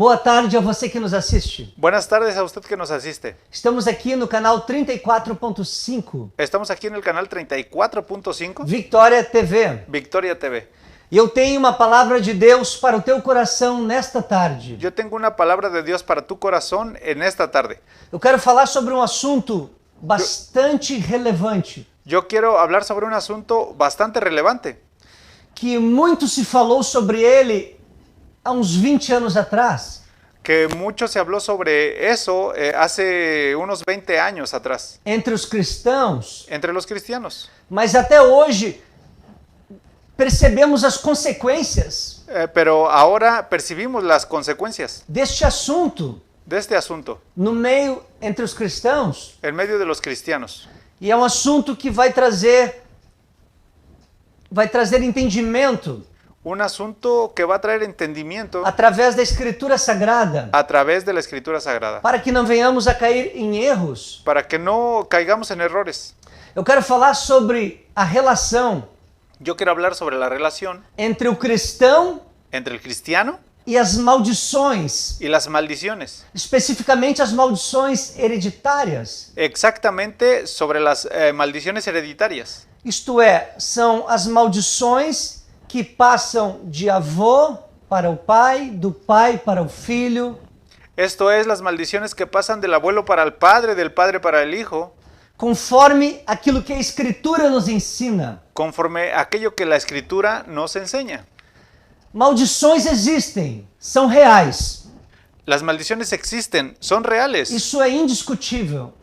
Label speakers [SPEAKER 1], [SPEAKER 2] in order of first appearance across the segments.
[SPEAKER 1] Boa tarde a você que nos assiste.
[SPEAKER 2] Buenas tardes a usted que nos asiste.
[SPEAKER 1] Estamos aqui no canal 34.5
[SPEAKER 2] Estamos aquí en el canal 34.5
[SPEAKER 1] Vitória TV.
[SPEAKER 2] Victoria TV.
[SPEAKER 1] E eu tenho uma palavra de Deus para o teu coração nesta tarde.
[SPEAKER 2] Yo tengo una palabra de Dios para tu corazón en esta tarde.
[SPEAKER 1] Eu quero falar sobre um assunto bastante relevante,
[SPEAKER 2] Yo quiero hablar sobre un asunto bastante relevante,
[SPEAKER 1] que muito se falou sobre ele há uns 20 anos atrás,
[SPEAKER 2] que mucho se habló sobre eso hace unos 20 años atrás,
[SPEAKER 1] entre os cristãos,
[SPEAKER 2] entre los cristianos.
[SPEAKER 1] mas até hoje percebemos as consequências
[SPEAKER 2] Pero ahora percibimos las consecuencias
[SPEAKER 1] deste assunto
[SPEAKER 2] de este asunto
[SPEAKER 1] no meio entre os cristãos.
[SPEAKER 2] en medio de los cristianos.
[SPEAKER 1] E é um assunto que vai trazer entendimento
[SPEAKER 2] Un asunto que va a traer entendimiento
[SPEAKER 1] através da Escritura Sagrada,
[SPEAKER 2] a través de la Escritura Sagrada,
[SPEAKER 1] para que não venhamos a cair em erros.
[SPEAKER 2] para que no caigamos en errores.
[SPEAKER 1] Eu quero falar sobre a relação
[SPEAKER 2] Yo quiero hablar sobre la relación
[SPEAKER 1] entre o cristão
[SPEAKER 2] entre el cristiano
[SPEAKER 1] e as maldições,
[SPEAKER 2] y las maldiciones.
[SPEAKER 1] especificamente as maldições hereditárias.
[SPEAKER 2] Exactamente sobre las maldiciones hereditarias.
[SPEAKER 1] Isto é, são as maldições que passam de avô para o pai, do pai para o filho,
[SPEAKER 2] Esto es las maldiciones que pasan del abuelo para el padre, del padre para el hijo,
[SPEAKER 1] conforme aquilo que a Escritura nos ensina.
[SPEAKER 2] conforme aquello que la Escritura nos enseña.
[SPEAKER 1] Maldições existem, são reais.
[SPEAKER 2] Las maldiciones existen, son reales.
[SPEAKER 1] Isso é indiscutível.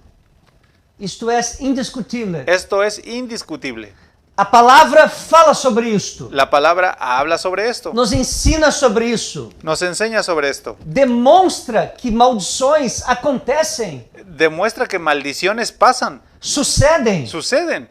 [SPEAKER 1] Isto é indiscutível.
[SPEAKER 2] Esto es indiscutible.
[SPEAKER 1] A palavra fala sobre isto,
[SPEAKER 2] La palabra habla sobre esto,
[SPEAKER 1] nos ensina sobre isso,
[SPEAKER 2] nos enseña sobre esto.
[SPEAKER 1] demonstra que maldições acontecem,
[SPEAKER 2] Demuestra que maldiciones pasan,
[SPEAKER 1] sucedem,
[SPEAKER 2] suceden.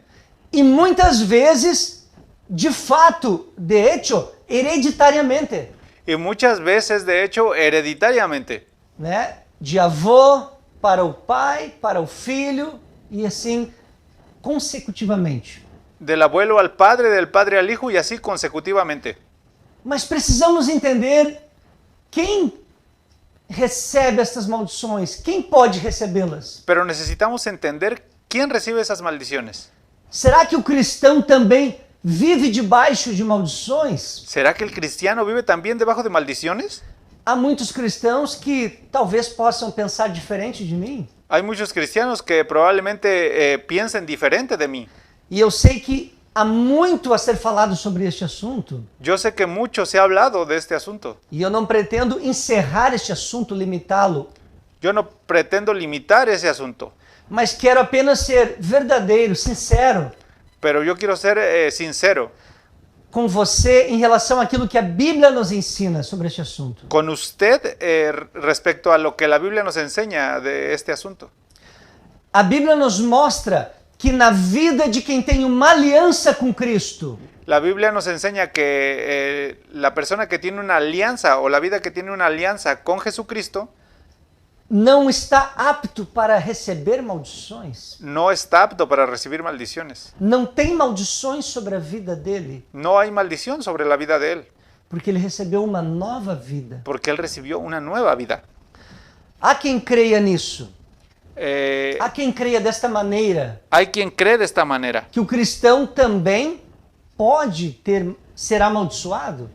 [SPEAKER 1] e muitas vezes, de fato, de hecho, hereditariamente,
[SPEAKER 2] Y muchas veces, de hecho, hereditariamente.
[SPEAKER 1] né? De avô para o pai, para o filho, e assim consecutivamente.
[SPEAKER 2] Del abuelo al padre, del padre al hijo y así consecutivamente.
[SPEAKER 1] Mas precisamos entender quem recebe estas maldições, quem pode recebê-las.
[SPEAKER 2] Pero necesitamos entender quién recibe esas maldiciones.
[SPEAKER 1] Será que o cristão também vive debaixo de maldições?
[SPEAKER 2] ¿Será que el cristiano vive también debajo de maldiciones?
[SPEAKER 1] Há muitos cristãos que talvez possam pensar diferente de mim.
[SPEAKER 2] Hay muchos cristianos que probablemente piensen diferente de mí.
[SPEAKER 1] E eu sei que há muito a ser falado sobre este assunto.
[SPEAKER 2] Yo sé que mucho se ha hablado de este asunto.
[SPEAKER 1] E eu não pretendo encerrar este assunto, limitá-lo.
[SPEAKER 2] Yo no pretendo limitar ese asunto,
[SPEAKER 1] Mas quero apenas ser verdadeiro, sincero
[SPEAKER 2] pero yo quiero ser sincero
[SPEAKER 1] com você em relação àquilo que a Bíblia nos ensina sobre este assunto.
[SPEAKER 2] con usted respecto a lo que la Biblia nos enseña de este asunto.
[SPEAKER 1] A Bíblia nos mostra que na vida de quem tem uma aliança com Cristo,
[SPEAKER 2] La Biblia nos enseña que la persona que tiene una alianza o la vida que tiene una alianza con Jesucristo
[SPEAKER 1] não está apto para receber maldições.
[SPEAKER 2] no está apto para recibir maldiciones.
[SPEAKER 1] Não tem maldições sobre a vida dele,
[SPEAKER 2] No hay maldición sobre la vida de él,
[SPEAKER 1] porque ele recebeu uma nova vida.
[SPEAKER 2] porque él recibió una nueva vida.
[SPEAKER 1] Há quem creia nisso.
[SPEAKER 2] Eh,
[SPEAKER 1] Há quem creia desta maneira,
[SPEAKER 2] hay quien cree de esta manera,
[SPEAKER 1] que o cristão também pode ser amaldiçoado,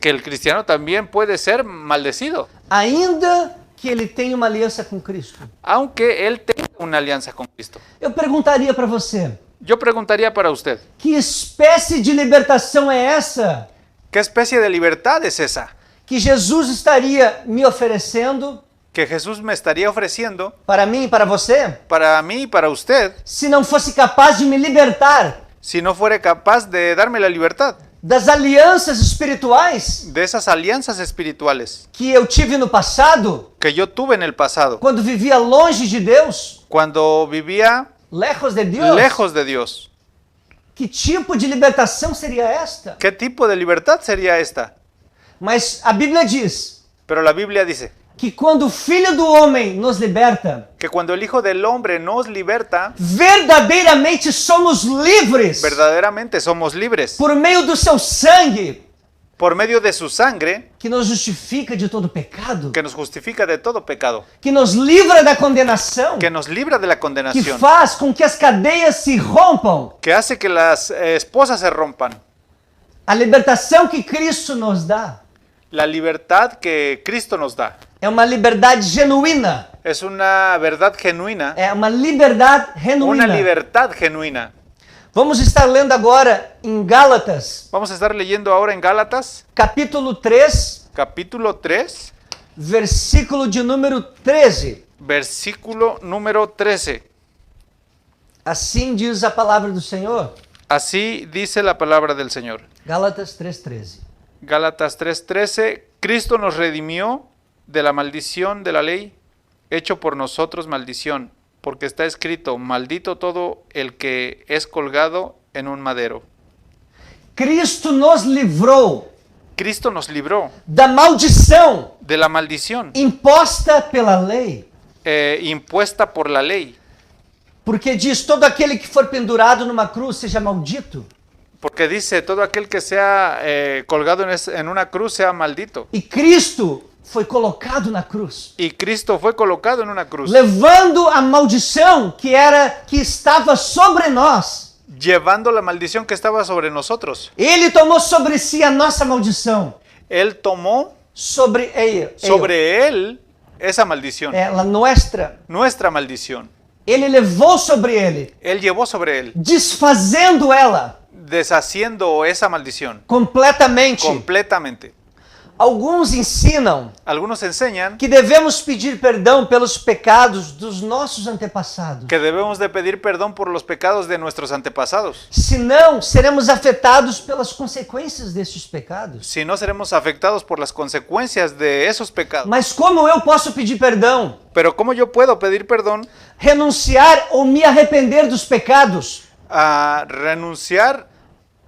[SPEAKER 2] que el cristiano también puede ser maldecido,
[SPEAKER 1] ainda que ele tenha uma aliança com Cristo.
[SPEAKER 2] aunque él tenga una alianza con Cristo.
[SPEAKER 1] Eu perguntaria para você,
[SPEAKER 2] Yo preguntaría para usted,
[SPEAKER 1] que espécie de libertação é essa
[SPEAKER 2] ¿qué especie de libertad es esa
[SPEAKER 1] que Jesus estaria me oferecendo
[SPEAKER 2] que Jesús me estaría ofreciendo
[SPEAKER 1] para mim e para você,
[SPEAKER 2] para mí y para usted
[SPEAKER 1] se não fosse capaz de me libertar
[SPEAKER 2] si no fuera capaz de darme la libertad
[SPEAKER 1] das alianças espirituais
[SPEAKER 2] de esas alianzas espirituales
[SPEAKER 1] que eu tive no passado,
[SPEAKER 2] que yo tuve en el pasado,
[SPEAKER 1] quando vivia longe de Deus,
[SPEAKER 2] cuando vivía
[SPEAKER 1] lejos de Deus?
[SPEAKER 2] lejos de Dios?
[SPEAKER 1] Que tipo de libertação seria esta?
[SPEAKER 2] ¿Qué tipo de libertad sería esta?
[SPEAKER 1] Mas a Bíblia diz
[SPEAKER 2] Pero la Biblia dice
[SPEAKER 1] que quando o Filho do Homem nos liberta,
[SPEAKER 2] que cuando el Hijo del Hombre nos liberta,
[SPEAKER 1] verdadeiramente somos livres
[SPEAKER 2] verdaderamente somos libres
[SPEAKER 1] por meio do seu sangue,
[SPEAKER 2] por medio de su sangre,
[SPEAKER 1] que nos justifica de todo pecado,
[SPEAKER 2] que nos justifica de todo pecado,
[SPEAKER 1] que nos livra da condenação,
[SPEAKER 2] que nos libra de la
[SPEAKER 1] que
[SPEAKER 2] condenación,
[SPEAKER 1] faz com que as cadeias se rompam.
[SPEAKER 2] que hace que las esposas se rompan.
[SPEAKER 1] A libertação que Cristo nos dá
[SPEAKER 2] La libertad que Cristo nos da
[SPEAKER 1] é uma liberdade genuína,
[SPEAKER 2] es una verdad genuina,
[SPEAKER 1] é uma liberdade
[SPEAKER 2] una
[SPEAKER 1] genuína.
[SPEAKER 2] libertad genuina.
[SPEAKER 1] Vamos estar lendo agora em Gálatas,
[SPEAKER 2] Vamos a estar leyendo ahora en Gálatas,
[SPEAKER 1] capítulo 3,
[SPEAKER 2] capítulo 3,
[SPEAKER 1] versículo de número 13.
[SPEAKER 2] versículo número 13.
[SPEAKER 1] Assim diz a palavra do Senhor.
[SPEAKER 2] Así dice la palabra del Señor.
[SPEAKER 1] Gálatas 3:13.
[SPEAKER 2] Gálatas 3:13, Cristo nos redimió de la maldición de la ley, hecho por nosotros maldición, porque está escrito, maldito todo el que es colgado en un madero.
[SPEAKER 1] Cristo nos livrou
[SPEAKER 2] Cristo nos libró
[SPEAKER 1] da maldição
[SPEAKER 2] de la maldición
[SPEAKER 1] imposta pela lei.
[SPEAKER 2] impuesta por la ley,
[SPEAKER 1] Porque diz, todo aquele que for pendurado numa cruz seja maldito.
[SPEAKER 2] porque dice, todo aquel que sea colgado en una cruz sea maldito.
[SPEAKER 1] E Cristo foi colocado na cruz,
[SPEAKER 2] Y Cristo fue colocado en una cruz,
[SPEAKER 1] levando a maldição que estava sobre nós.
[SPEAKER 2] llevando la maldición que estaba sobre nosotros.
[SPEAKER 1] Ele tomou sobre si a nossa maldição.
[SPEAKER 2] Él tomó
[SPEAKER 1] Sobre
[SPEAKER 2] él esa maldición,
[SPEAKER 1] ela nuestra.
[SPEAKER 2] nuestra maldición.
[SPEAKER 1] Ele levou sobre ele,
[SPEAKER 2] Él llevó sobre él,
[SPEAKER 1] desfazendo ela
[SPEAKER 2] deshaciendo esa maldición
[SPEAKER 1] completamente.
[SPEAKER 2] completamente.
[SPEAKER 1] Alguns ensinam
[SPEAKER 2] Algunos enseñan
[SPEAKER 1] que devemos pedir perdão pelos pecados dos nossos antepassados.
[SPEAKER 2] que debemos de pedir perdón por los pecados de nuestros antepasados.
[SPEAKER 1] Senão, seremos afetados pelas consequências desses pecados.
[SPEAKER 2] Si no, seremos afectados por las consecuencias de esos pecados.
[SPEAKER 1] Mas como eu posso pedir perdão?
[SPEAKER 2] Pero ¿cómo yo puedo pedir perdón
[SPEAKER 1] Renunciar ou me arrepender dos pecados?
[SPEAKER 2] a renunciar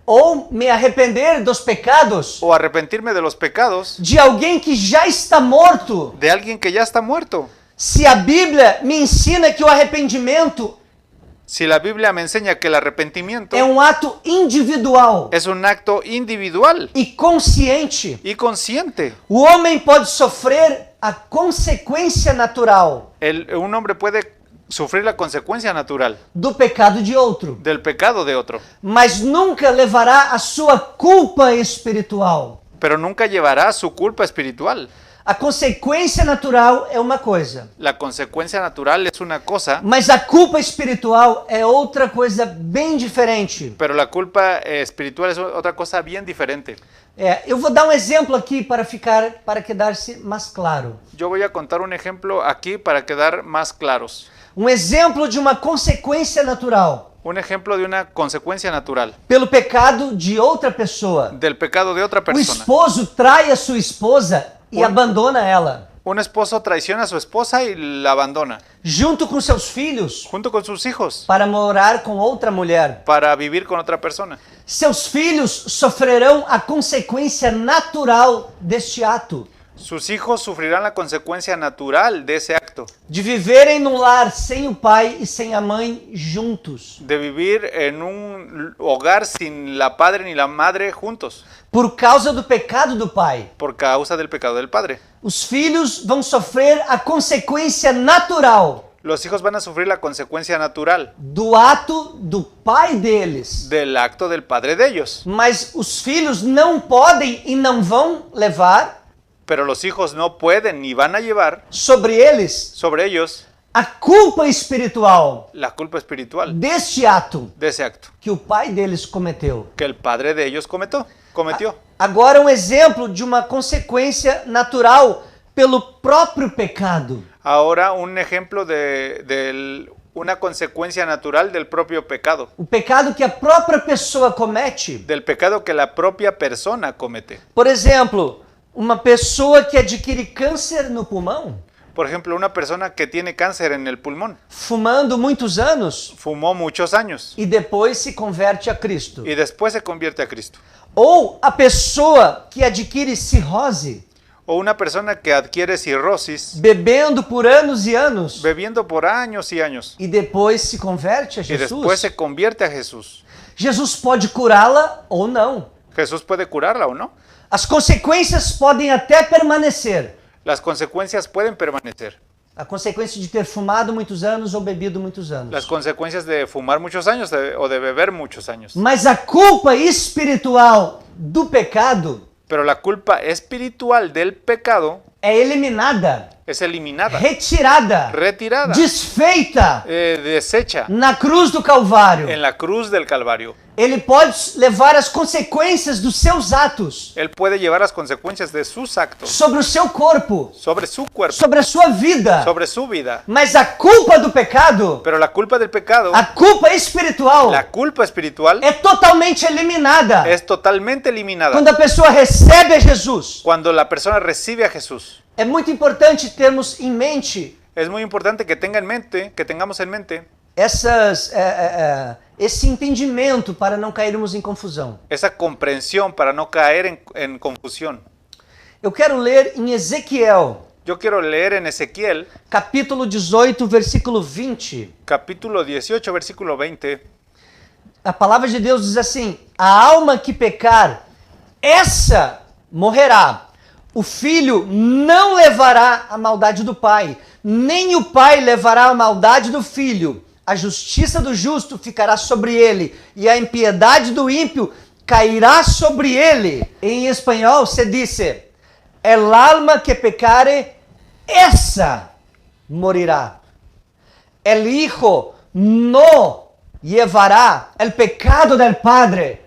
[SPEAKER 1] Ou me arrepender dos pecados
[SPEAKER 2] o arrepentirme de los pecados
[SPEAKER 1] de alguém que já está morto?
[SPEAKER 2] de alguien que ya está muerto?
[SPEAKER 1] Se a Bíblia me ensina que o arrependimento
[SPEAKER 2] Si la Biblia me enseña que el arrepentimiento
[SPEAKER 1] é um ato individual
[SPEAKER 2] es un acto individual
[SPEAKER 1] e consciente,
[SPEAKER 2] y consciente,
[SPEAKER 1] o homem pode sofrer a consequência natural
[SPEAKER 2] un hombre puede sufrir la consecuencia natural
[SPEAKER 1] do pecado de outro,
[SPEAKER 2] del pecado de otro,
[SPEAKER 1] mas nunca levará a sua culpa espiritual.
[SPEAKER 2] pero nunca llevará su culpa espiritual.
[SPEAKER 1] A consequência natural é uma coisa,
[SPEAKER 2] La consecuencia natural es una cosa,
[SPEAKER 1] mas a culpa espiritual é outra coisa bem diferente.
[SPEAKER 2] pero la culpa espiritual es otra cosa bien diferente.
[SPEAKER 1] Eu vou dar um exemplo aqui para quedar-se mais claro.
[SPEAKER 2] Yo voy a contar un ejemplo aquí para quedar más claros.
[SPEAKER 1] Um exemplo de uma consequência natural
[SPEAKER 2] Un ejemplo de una consecuencia natural
[SPEAKER 1] pelo pecado de outra pessoa.
[SPEAKER 2] del pecado de otra
[SPEAKER 1] O
[SPEAKER 2] persona.
[SPEAKER 1] esposo trai a sua esposa e abandona ela,
[SPEAKER 2] Un esposo traiciona a su esposa y la abandona,
[SPEAKER 1] junto com seus filhos,
[SPEAKER 2] junto con sus hijos,
[SPEAKER 1] para morar com outra mulher.
[SPEAKER 2] para vivir con otra persona.
[SPEAKER 1] Seus filhos sofrerão a consequência natural deste ato,
[SPEAKER 2] Sus hijos sufrirán la consecuencia natural de ese acto,
[SPEAKER 1] de viverem num lar sem o pai e sem a mãe juntos,
[SPEAKER 2] de vivir en un hogar sin la padre ni la madre juntos,
[SPEAKER 1] por causa do pecado do pai.
[SPEAKER 2] por causa del pecado del padre.
[SPEAKER 1] Os filhos vão sofrer a consequência natural
[SPEAKER 2] Los hijos van a sufrir la consecuencia natural
[SPEAKER 1] do ato do pai deles.
[SPEAKER 2] del acto del padre de ellos,
[SPEAKER 1] Mas os filhos não podem e não vão levar
[SPEAKER 2] pero los hijos no pueden ni van a llevar
[SPEAKER 1] sobre eles
[SPEAKER 2] sobre ellos
[SPEAKER 1] a culpa espiritual
[SPEAKER 2] la culpa espiritual
[SPEAKER 1] deste ato
[SPEAKER 2] de ese acto
[SPEAKER 1] que o pai deles cometeu.
[SPEAKER 2] que el padre de ellos cometió.
[SPEAKER 1] Agora um exemplo de uma consequência natural pelo próprio pecado.
[SPEAKER 2] Ahora un ejemplo de una consecuencia natural del propio pecado,
[SPEAKER 1] O pecado que a própria pessoa comete.
[SPEAKER 2] del pecado que la propia persona comete.
[SPEAKER 1] Por exemplo, uma pessoa que adquire câncer no pulmão,
[SPEAKER 2] Por ejemplo, una persona que tiene cáncer en el pulmón,
[SPEAKER 1] fumando muitos anos
[SPEAKER 2] fumó muchos años
[SPEAKER 1] e depois se converte a Cristo.
[SPEAKER 2] y después se convierte a Cristo.
[SPEAKER 1] Ou a pessoa que adquire cirrose,
[SPEAKER 2] O una persona que adquiere cirrosis,
[SPEAKER 1] bebendo por anos e anos,
[SPEAKER 2] bebiendo por años y años
[SPEAKER 1] e depois se converte a
[SPEAKER 2] y después
[SPEAKER 1] Jesus.
[SPEAKER 2] se convierte a Jesús.
[SPEAKER 1] Jesus pode curá-la ou não.
[SPEAKER 2] Jesús puede curarla o no.
[SPEAKER 1] As consequências podem até permanecer.
[SPEAKER 2] Las consecuencias pueden permanecer.
[SPEAKER 1] A consequência de ter fumado muitos anos ou bebido muitos
[SPEAKER 2] Las
[SPEAKER 1] anos.
[SPEAKER 2] consecuencias de fumar muchos años o de beber muchos años.
[SPEAKER 1] Mas a culpa espiritual do pecado
[SPEAKER 2] Pero la culpa espiritual del pecado
[SPEAKER 1] é eliminada,
[SPEAKER 2] es eliminada,
[SPEAKER 1] retirada,
[SPEAKER 2] retirada,
[SPEAKER 1] desfeita
[SPEAKER 2] deshecha
[SPEAKER 1] na cruz do Calvário.
[SPEAKER 2] en la cruz del Calvario.
[SPEAKER 1] Ele pode levar as consequências dos seus atos
[SPEAKER 2] Él puede llevar las consecuencias de sus actos
[SPEAKER 1] sobre o seu corpo,
[SPEAKER 2] sobre su cuerpo,
[SPEAKER 1] sobre a sua vida.
[SPEAKER 2] sobre su vida.
[SPEAKER 1] Mas a culpa do pecado,
[SPEAKER 2] Pero la culpa del pecado,
[SPEAKER 1] a culpa espiritual,
[SPEAKER 2] la culpa espiritual,
[SPEAKER 1] é totalmente eliminada
[SPEAKER 2] es totalmente eliminada
[SPEAKER 1] quando a pessoa recebe a Jesus.
[SPEAKER 2] cuando la persona recibe a Jesús.
[SPEAKER 1] É muito importante termos em mente
[SPEAKER 2] Es muy importante que tengamos en mente
[SPEAKER 1] esse entendimento para não cairmos em confusão.
[SPEAKER 2] esa comprensión para no caer en confusión.
[SPEAKER 1] Eu quero ler em Ezequiel,
[SPEAKER 2] Yo quiero leer en Ezequiel,
[SPEAKER 1] capítulo 18, versículo 20.
[SPEAKER 2] capítulo 18, versículo 20.
[SPEAKER 1] A palavra de Deus diz assim: a alma que pecar, essa morrerá. O filho não levará a maldade do pai, nem o pai levará a maldade do filho. A justiça do justo ficará sobre ele, e a impiedade do ímpio cairá sobre ele. Em espanhol se dice: el alma que pecare, essa morirá. El hijo no llevará el pecado del padre,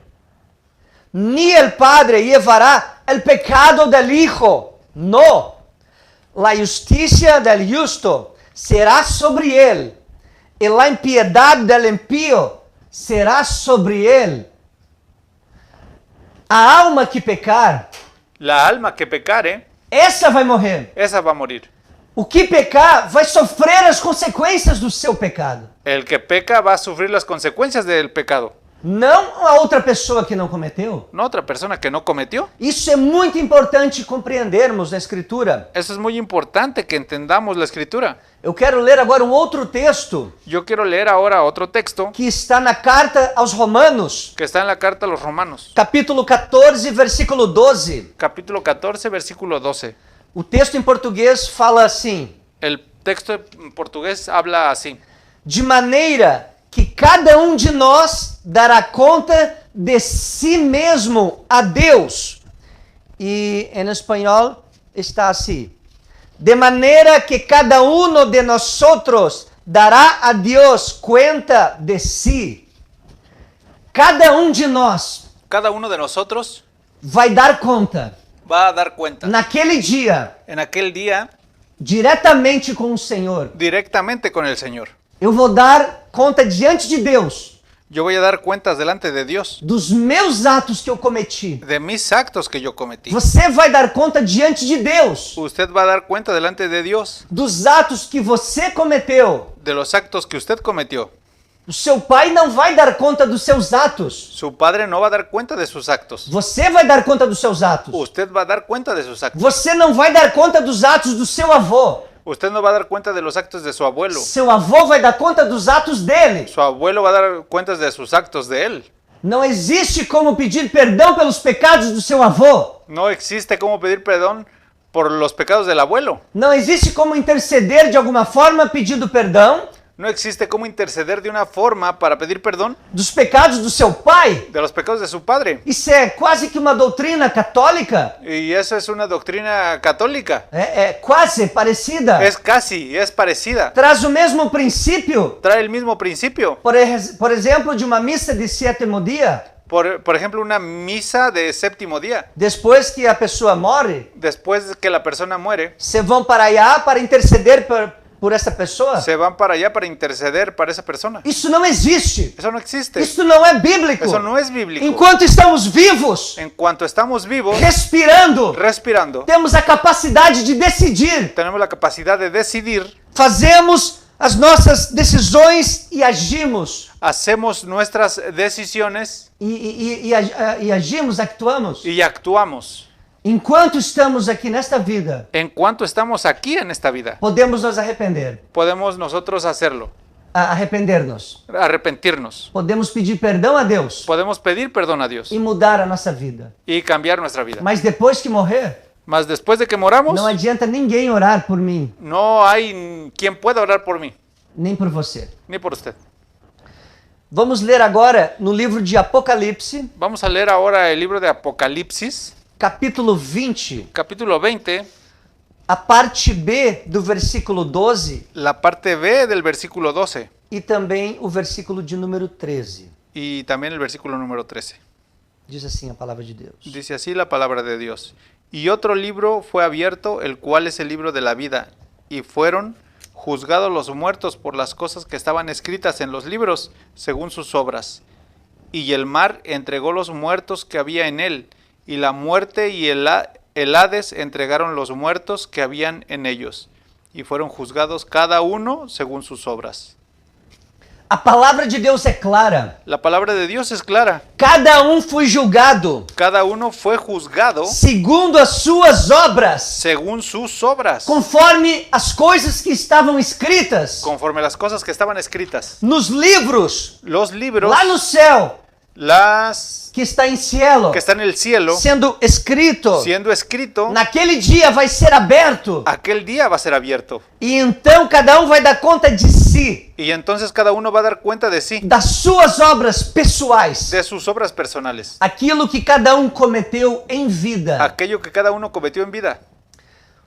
[SPEAKER 1] ni el padre llevará el pecado del hijo. No. La justicia del justo será sobre él, y la impiedad del impío será sobre él. A alma que pecar,
[SPEAKER 2] La alma que pecare,
[SPEAKER 1] essa vai morrer.
[SPEAKER 2] esa va a morir.
[SPEAKER 1] O que pecar vai sofrer as consequências do seu pecado.
[SPEAKER 2] El que peca va a sufrir las consecuencias del pecado.
[SPEAKER 1] Não a outra pessoa que não cometeu.
[SPEAKER 2] No otra persona que no cometió.
[SPEAKER 1] Isso é muito importante compreendermos na Escritura.
[SPEAKER 2] Eso es muy importante que entendamos la escritura.
[SPEAKER 1] Eu quero ler agora um outro texto
[SPEAKER 2] Yo quiero leer ahora otro texto
[SPEAKER 1] que está na carta aos Romanos,
[SPEAKER 2] que está en la carta a los Romanos,
[SPEAKER 1] capítulo 14, versículo 12.
[SPEAKER 2] capítulo 14, versículo 12.
[SPEAKER 1] O texto em português fala assim:
[SPEAKER 2] El texto en portugués habla así.
[SPEAKER 1] de maneira que cada um de nós dará conta de si mesmo a Deus. E em espanhol está assim: de maneira que cada uno de nosotros dará a Deus cuenta de si. Cada um de nós
[SPEAKER 2] Cada uno de nosotros
[SPEAKER 1] vai dar conta
[SPEAKER 2] va a dar cuenta
[SPEAKER 1] naquele dia
[SPEAKER 2] en aquel día
[SPEAKER 1] diretamente com o Senhor.
[SPEAKER 2] directamente con el Señor.
[SPEAKER 1] Eu vou dar conta diante de Deus
[SPEAKER 2] Yo voy a dar cuentas delante de Dios
[SPEAKER 1] dos meus atos que eu cometi.
[SPEAKER 2] de mis actos que yo cometí.
[SPEAKER 1] Você vai dar conta diante de Deus
[SPEAKER 2] Usted va a dar cuenta delante de Dios
[SPEAKER 1] dos atos que você cometeu.
[SPEAKER 2] de los actos que usted cometió.
[SPEAKER 1] O seu pai não vai dar conta dos seus atos.
[SPEAKER 2] Su padre no va a dar cuenta de sus actos.
[SPEAKER 1] Você vai dar conta dos seus atos.
[SPEAKER 2] Usted va a dar cuenta de sus actos.
[SPEAKER 1] Você não vai dar conta dos atos do seu avô.
[SPEAKER 2] Usted no va a dar cuenta de los actos de su abuelo.
[SPEAKER 1] Seu avô vai dar conta dos atos dele.
[SPEAKER 2] Su abuelo va a dar cuentas de sus actos de él.
[SPEAKER 1] Não existe como pedir perdão pelos pecados do seu avô.
[SPEAKER 2] No existe cómo pedir perdón por los pecados del abuelo.
[SPEAKER 1] Não existe como interceder de alguma forma pedindo perdão
[SPEAKER 2] No existe cómo interceder de una forma para pedir perdón
[SPEAKER 1] dos pecados do seu pai.
[SPEAKER 2] de los pecados de su padre.
[SPEAKER 1] Isso é quase que uma doutrina católica.
[SPEAKER 2] Y esa es una doctrina católica.
[SPEAKER 1] É quase parecida.
[SPEAKER 2] Es parecida.
[SPEAKER 1] Traz o mesmo princípio.
[SPEAKER 2] Trae el mismo principio.
[SPEAKER 1] Por exemplo, de uma missa de sétimo dia.
[SPEAKER 2] Por ejemplo, una misa de séptimo día.
[SPEAKER 1] Depois que a pessoa morre,
[SPEAKER 2] Después que la persona muere,
[SPEAKER 1] se vão para allá para interceder por essa pessoa.
[SPEAKER 2] se van para allá para interceder para esa persona.
[SPEAKER 1] Isso não existe.
[SPEAKER 2] Eso no existe.
[SPEAKER 1] Isso não é bíblico.
[SPEAKER 2] Eso no es bíblico.
[SPEAKER 1] Enquanto estamos vivos,
[SPEAKER 2] En cuanto estamos vivos,
[SPEAKER 1] respirando,
[SPEAKER 2] respirando,
[SPEAKER 1] temos a capacidade de decidir.
[SPEAKER 2] tenemos la capacidad de decidir,
[SPEAKER 1] Fazemos as nossas decisões e agimos.
[SPEAKER 2] hacemos nuestras decisiones
[SPEAKER 1] E agimos, actuamos.
[SPEAKER 2] y actuamos.
[SPEAKER 1] Enquanto estamos aqui nesta vida,
[SPEAKER 2] En cuanto estamos aquí en esta vida,
[SPEAKER 1] podemos nos arrepender.
[SPEAKER 2] podemos nosotros hacerlo.
[SPEAKER 1] arrepender-nos.
[SPEAKER 2] arrepentirnos.
[SPEAKER 1] Podemos pedir perdão a Deus
[SPEAKER 2] Podemos pedir perdón a Dios
[SPEAKER 1] e mudar a nossa vida.
[SPEAKER 2] y cambiar nuestra vida.
[SPEAKER 1] Mas depois que morrer,
[SPEAKER 2] Mas después de que moramos,
[SPEAKER 1] não adianta ninguém orar por mim,
[SPEAKER 2] no hay quien pueda orar por mí,
[SPEAKER 1] nem por você.
[SPEAKER 2] ni por usted.
[SPEAKER 1] Vamos ler agora no livro de Apocalipse,
[SPEAKER 2] Vamos a leer ahora el libro de Apocalipsis,
[SPEAKER 1] capítulo 20,
[SPEAKER 2] capítulo 20,
[SPEAKER 1] a parte B do versículo 12
[SPEAKER 2] la parte B del versículo 12
[SPEAKER 1] e também o versículo de número 13.
[SPEAKER 2] y también el versículo número 13.
[SPEAKER 1] Diz assim a palavra de Deus.
[SPEAKER 2] Dice así la palabra de Dios. Y otro libro fue abierto, el cual es el libro de la vida, y fueron juzgados los muertos por las cosas que estaban escritas en los libros, según sus obras. Y el mar entregó los muertos que había en él, y la muerte y el Hades entregaron los muertos que habían en ellos, y fueron juzgados cada uno según sus obras.
[SPEAKER 1] A palavra de Deus é clara.
[SPEAKER 2] La palabra de Dios es clara.
[SPEAKER 1] Cada foi julgado
[SPEAKER 2] Cada uno fue juzgado
[SPEAKER 1] segundo as suas obras,
[SPEAKER 2] según sus obras,
[SPEAKER 1] conforme as coisas que estavam escritas
[SPEAKER 2] conforme las cosas que estaban escritas.
[SPEAKER 1] nos livros
[SPEAKER 2] Los libros,
[SPEAKER 1] lá no céu,
[SPEAKER 2] las
[SPEAKER 1] que está em cielo,
[SPEAKER 2] que están en el cielo,
[SPEAKER 1] sendo escrito.
[SPEAKER 2] siendo escrito,
[SPEAKER 1] Naquele dia vai ser aberto.
[SPEAKER 2] aquel día va a ser abierto.
[SPEAKER 1] E então cada vai dar conta de si,
[SPEAKER 2] Y entonces cada uno va a dar cuenta de sí,
[SPEAKER 1] das suas obras pessoais,
[SPEAKER 2] de sus obras personales,
[SPEAKER 1] aquilo que cada cometeu em vida.
[SPEAKER 2] aquello que cada uno cometió en vida.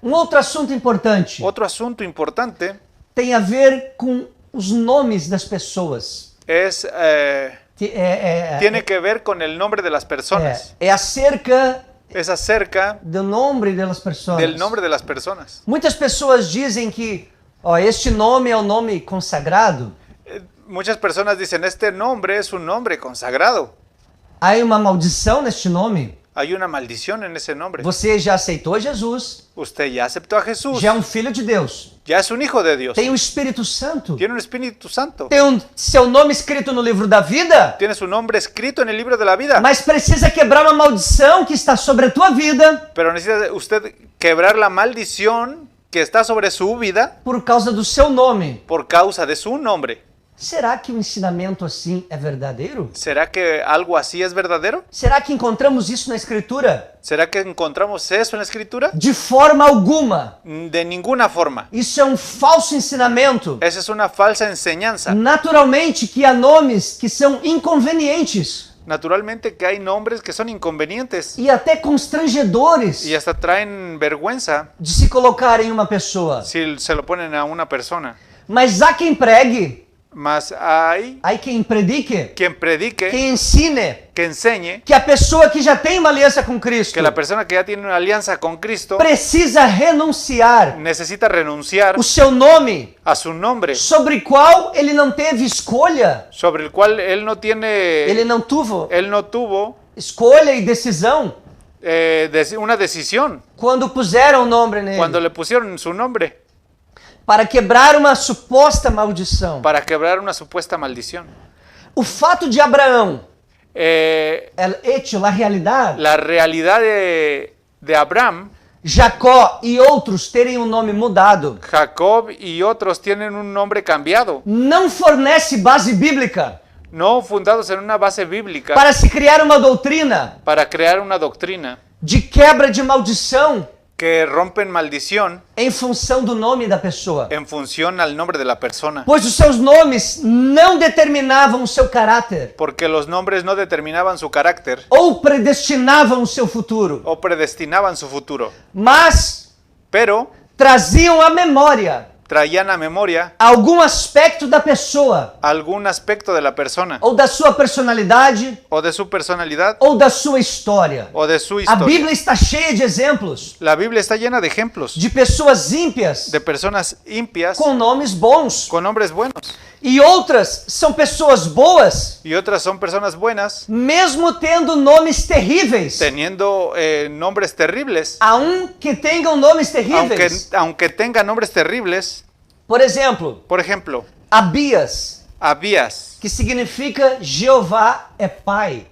[SPEAKER 1] Outro assunto importante
[SPEAKER 2] Otro asunto importante
[SPEAKER 1] tem a ver com os nomes das pessoas.
[SPEAKER 2] es, tiene que ver con el nombre de las personas.
[SPEAKER 1] É acerca
[SPEAKER 2] Es acerca
[SPEAKER 1] do nome das pessoas.
[SPEAKER 2] del nombre de las personas.
[SPEAKER 1] Muitas pessoas dizem que este nome é o nome consagrado.
[SPEAKER 2] Muchas personas dicen, este nombre es un nombre consagrado.
[SPEAKER 1] Há uma maldição neste nome.
[SPEAKER 2] Hay una maldición en ese nombre.
[SPEAKER 1] Você já aceitou Jesus,
[SPEAKER 2] Usted ya aceptó a Jesús,
[SPEAKER 1] já é um filho de Deus.
[SPEAKER 2] ya es un hijo de Dios,
[SPEAKER 1] Tem o Espírito Santo.
[SPEAKER 2] tiene un Espíritu Santo,
[SPEAKER 1] Tem seu nome escrito no livro da vida,
[SPEAKER 2] tiene su nombre escrito en el libro de la vida,
[SPEAKER 1] mas precisa quebrar uma maldição que está sobre a tua vida
[SPEAKER 2] pero necesita usted quebrar la maldición que está sobre su vida
[SPEAKER 1] por causa do seu nome.
[SPEAKER 2] por causa de su nombre.
[SPEAKER 1] Será que um ensinamento assim é verdadeiro?
[SPEAKER 2] ¿Será que algo así es verdadero?
[SPEAKER 1] Será que encontramos isso na Escritura?
[SPEAKER 2] ¿Será que encontramos eso en la Escritura?
[SPEAKER 1] De forma alguma.
[SPEAKER 2] De ninguna forma.
[SPEAKER 1] Isso é um falso ensinamento.
[SPEAKER 2] Esa es una falsa enseñanza.
[SPEAKER 1] Naturalmente que há nomes que são inconvenientes
[SPEAKER 2] Naturalmente que hay nombres que son inconvenientes
[SPEAKER 1] e até constrangedores
[SPEAKER 2] y hasta traen vergüenza
[SPEAKER 1] de se colocar em uma pessoa.
[SPEAKER 2] si se lo ponen a una persona.
[SPEAKER 1] Mas há quem pregue,
[SPEAKER 2] Mas hay
[SPEAKER 1] há quem predique,
[SPEAKER 2] quien predique,
[SPEAKER 1] quem ensine
[SPEAKER 2] que enseñe
[SPEAKER 1] que a pessoa que já tem uma aliança com Cristo
[SPEAKER 2] que la persona que ya tiene una alianza con Cristo
[SPEAKER 1] precisa renunciar
[SPEAKER 2] necesita renunciar
[SPEAKER 1] o seu nome,
[SPEAKER 2] a su nombre,
[SPEAKER 1] sobre o qual ele não teve escolha,
[SPEAKER 2] sobre el cual él no tuvo
[SPEAKER 1] escolha e decisão
[SPEAKER 2] una decisión
[SPEAKER 1] quando puseram o nome nele,
[SPEAKER 2] cuando le pusieron su nombre
[SPEAKER 1] para quebrar uma suposta maldição.
[SPEAKER 2] para quebrar una supuesta maldición.
[SPEAKER 1] O fato de Abraão,
[SPEAKER 2] La
[SPEAKER 1] a realidade,
[SPEAKER 2] realidad de Abraham,
[SPEAKER 1] Jacó e outros terem um nome mudado,
[SPEAKER 2] Jacob y otros tienen un nombre cambiado,
[SPEAKER 1] não fornece base bíblica
[SPEAKER 2] no fundados en una base bíblica
[SPEAKER 1] para se criar uma doutrina
[SPEAKER 2] para crear una doctrina
[SPEAKER 1] de quebra de maldição
[SPEAKER 2] que rompen maldición
[SPEAKER 1] em função do nome da pessoa.
[SPEAKER 2] en función al nombre de la persona.
[SPEAKER 1] Pois os seus nomes não determinavam o seu caráter
[SPEAKER 2] Porque los nombres no determinaban su carácter
[SPEAKER 1] ou predestinavam o seu futuro,
[SPEAKER 2] o predestinaban su futuro,
[SPEAKER 1] mas
[SPEAKER 2] pero
[SPEAKER 1] traziam à memória
[SPEAKER 2] traían a memoria
[SPEAKER 1] algum aspecto da pessoa,
[SPEAKER 2] algún aspecto de la persona
[SPEAKER 1] ou da sua personalidade,
[SPEAKER 2] o de su personalidad
[SPEAKER 1] ou da sua história.
[SPEAKER 2] o de su
[SPEAKER 1] A
[SPEAKER 2] historia.
[SPEAKER 1] Bíblia está cheia de exemplos
[SPEAKER 2] La Biblia está llena de ejemplos
[SPEAKER 1] de pessoas ímpias
[SPEAKER 2] de personas impias
[SPEAKER 1] com nomes bons,
[SPEAKER 2] con nombres buenos
[SPEAKER 1] e outras são pessoas boas,
[SPEAKER 2] y otras son personas buenas
[SPEAKER 1] mesmo tendo nomes terríveis.
[SPEAKER 2] teniendo nombres terribles,
[SPEAKER 1] Há que tenham nomes terríveis.
[SPEAKER 2] aunque tengan nombres terribles.
[SPEAKER 1] Por exemplo,
[SPEAKER 2] Por ejemplo,
[SPEAKER 1] Abias,
[SPEAKER 2] Abías,
[SPEAKER 1] que significa Jeová é Pai.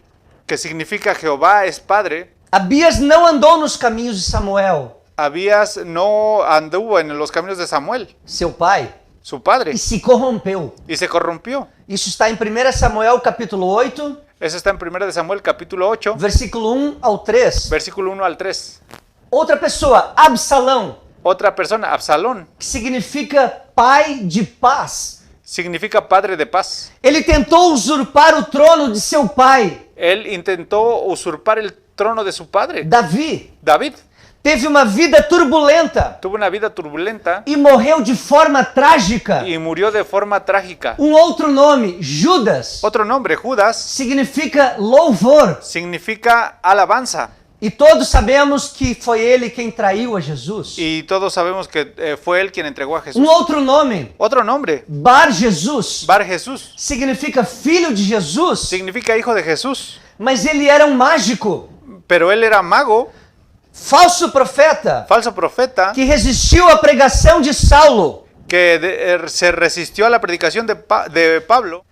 [SPEAKER 2] que significa Jehová es Padre.
[SPEAKER 1] Abias não andou nos caminhos de Samuel,
[SPEAKER 2] Abías no anduvo en los caminos de Samuel,
[SPEAKER 1] seu pai,
[SPEAKER 2] su padre,
[SPEAKER 1] e se corrompeu.
[SPEAKER 2] y se corrompió.
[SPEAKER 1] Isso está em 1 Samuel capítulo 8,
[SPEAKER 2] Eso está en 1 de Samuel capítulo 8,
[SPEAKER 1] versículo 1 ao 3.
[SPEAKER 2] versículo 1 al 3.
[SPEAKER 1] Outra pessoa, Absalão,
[SPEAKER 2] Otra persona, Absalón,
[SPEAKER 1] que significa pai de paz.
[SPEAKER 2] significa padre de paz.
[SPEAKER 1] Ele tentou usurpar o trono de seu pai,
[SPEAKER 2] Él intentó usurpar el trono de su padre,
[SPEAKER 1] Davi.
[SPEAKER 2] David.
[SPEAKER 1] Teve uma vida turbulenta
[SPEAKER 2] Tuvo una vida turbulenta
[SPEAKER 1] e morreu de forma trágica.
[SPEAKER 2] y murió de forma trágica.
[SPEAKER 1] Outro nome, Judas,
[SPEAKER 2] Otro nombre, Judas,
[SPEAKER 1] significa louvor.
[SPEAKER 2] significa alabanza.
[SPEAKER 1] E todos sabemos que foi ele quem traiu a Jesus.
[SPEAKER 2] Y todos sabemos que fue él quien entregó a Jesús.
[SPEAKER 1] Outro nome,
[SPEAKER 2] Otro nombre,
[SPEAKER 1] Bar Jesus,
[SPEAKER 2] Bar Jesús,
[SPEAKER 1] significa filho de Jesus,
[SPEAKER 2] significa hijo de Jesús.
[SPEAKER 1] mas ele era mágico,
[SPEAKER 2] Pero él era mago,
[SPEAKER 1] falso profeta,
[SPEAKER 2] falso profeta,
[SPEAKER 1] que resistiu à pregação de Saulo.
[SPEAKER 2] que se resistió a la predicación de Pablo.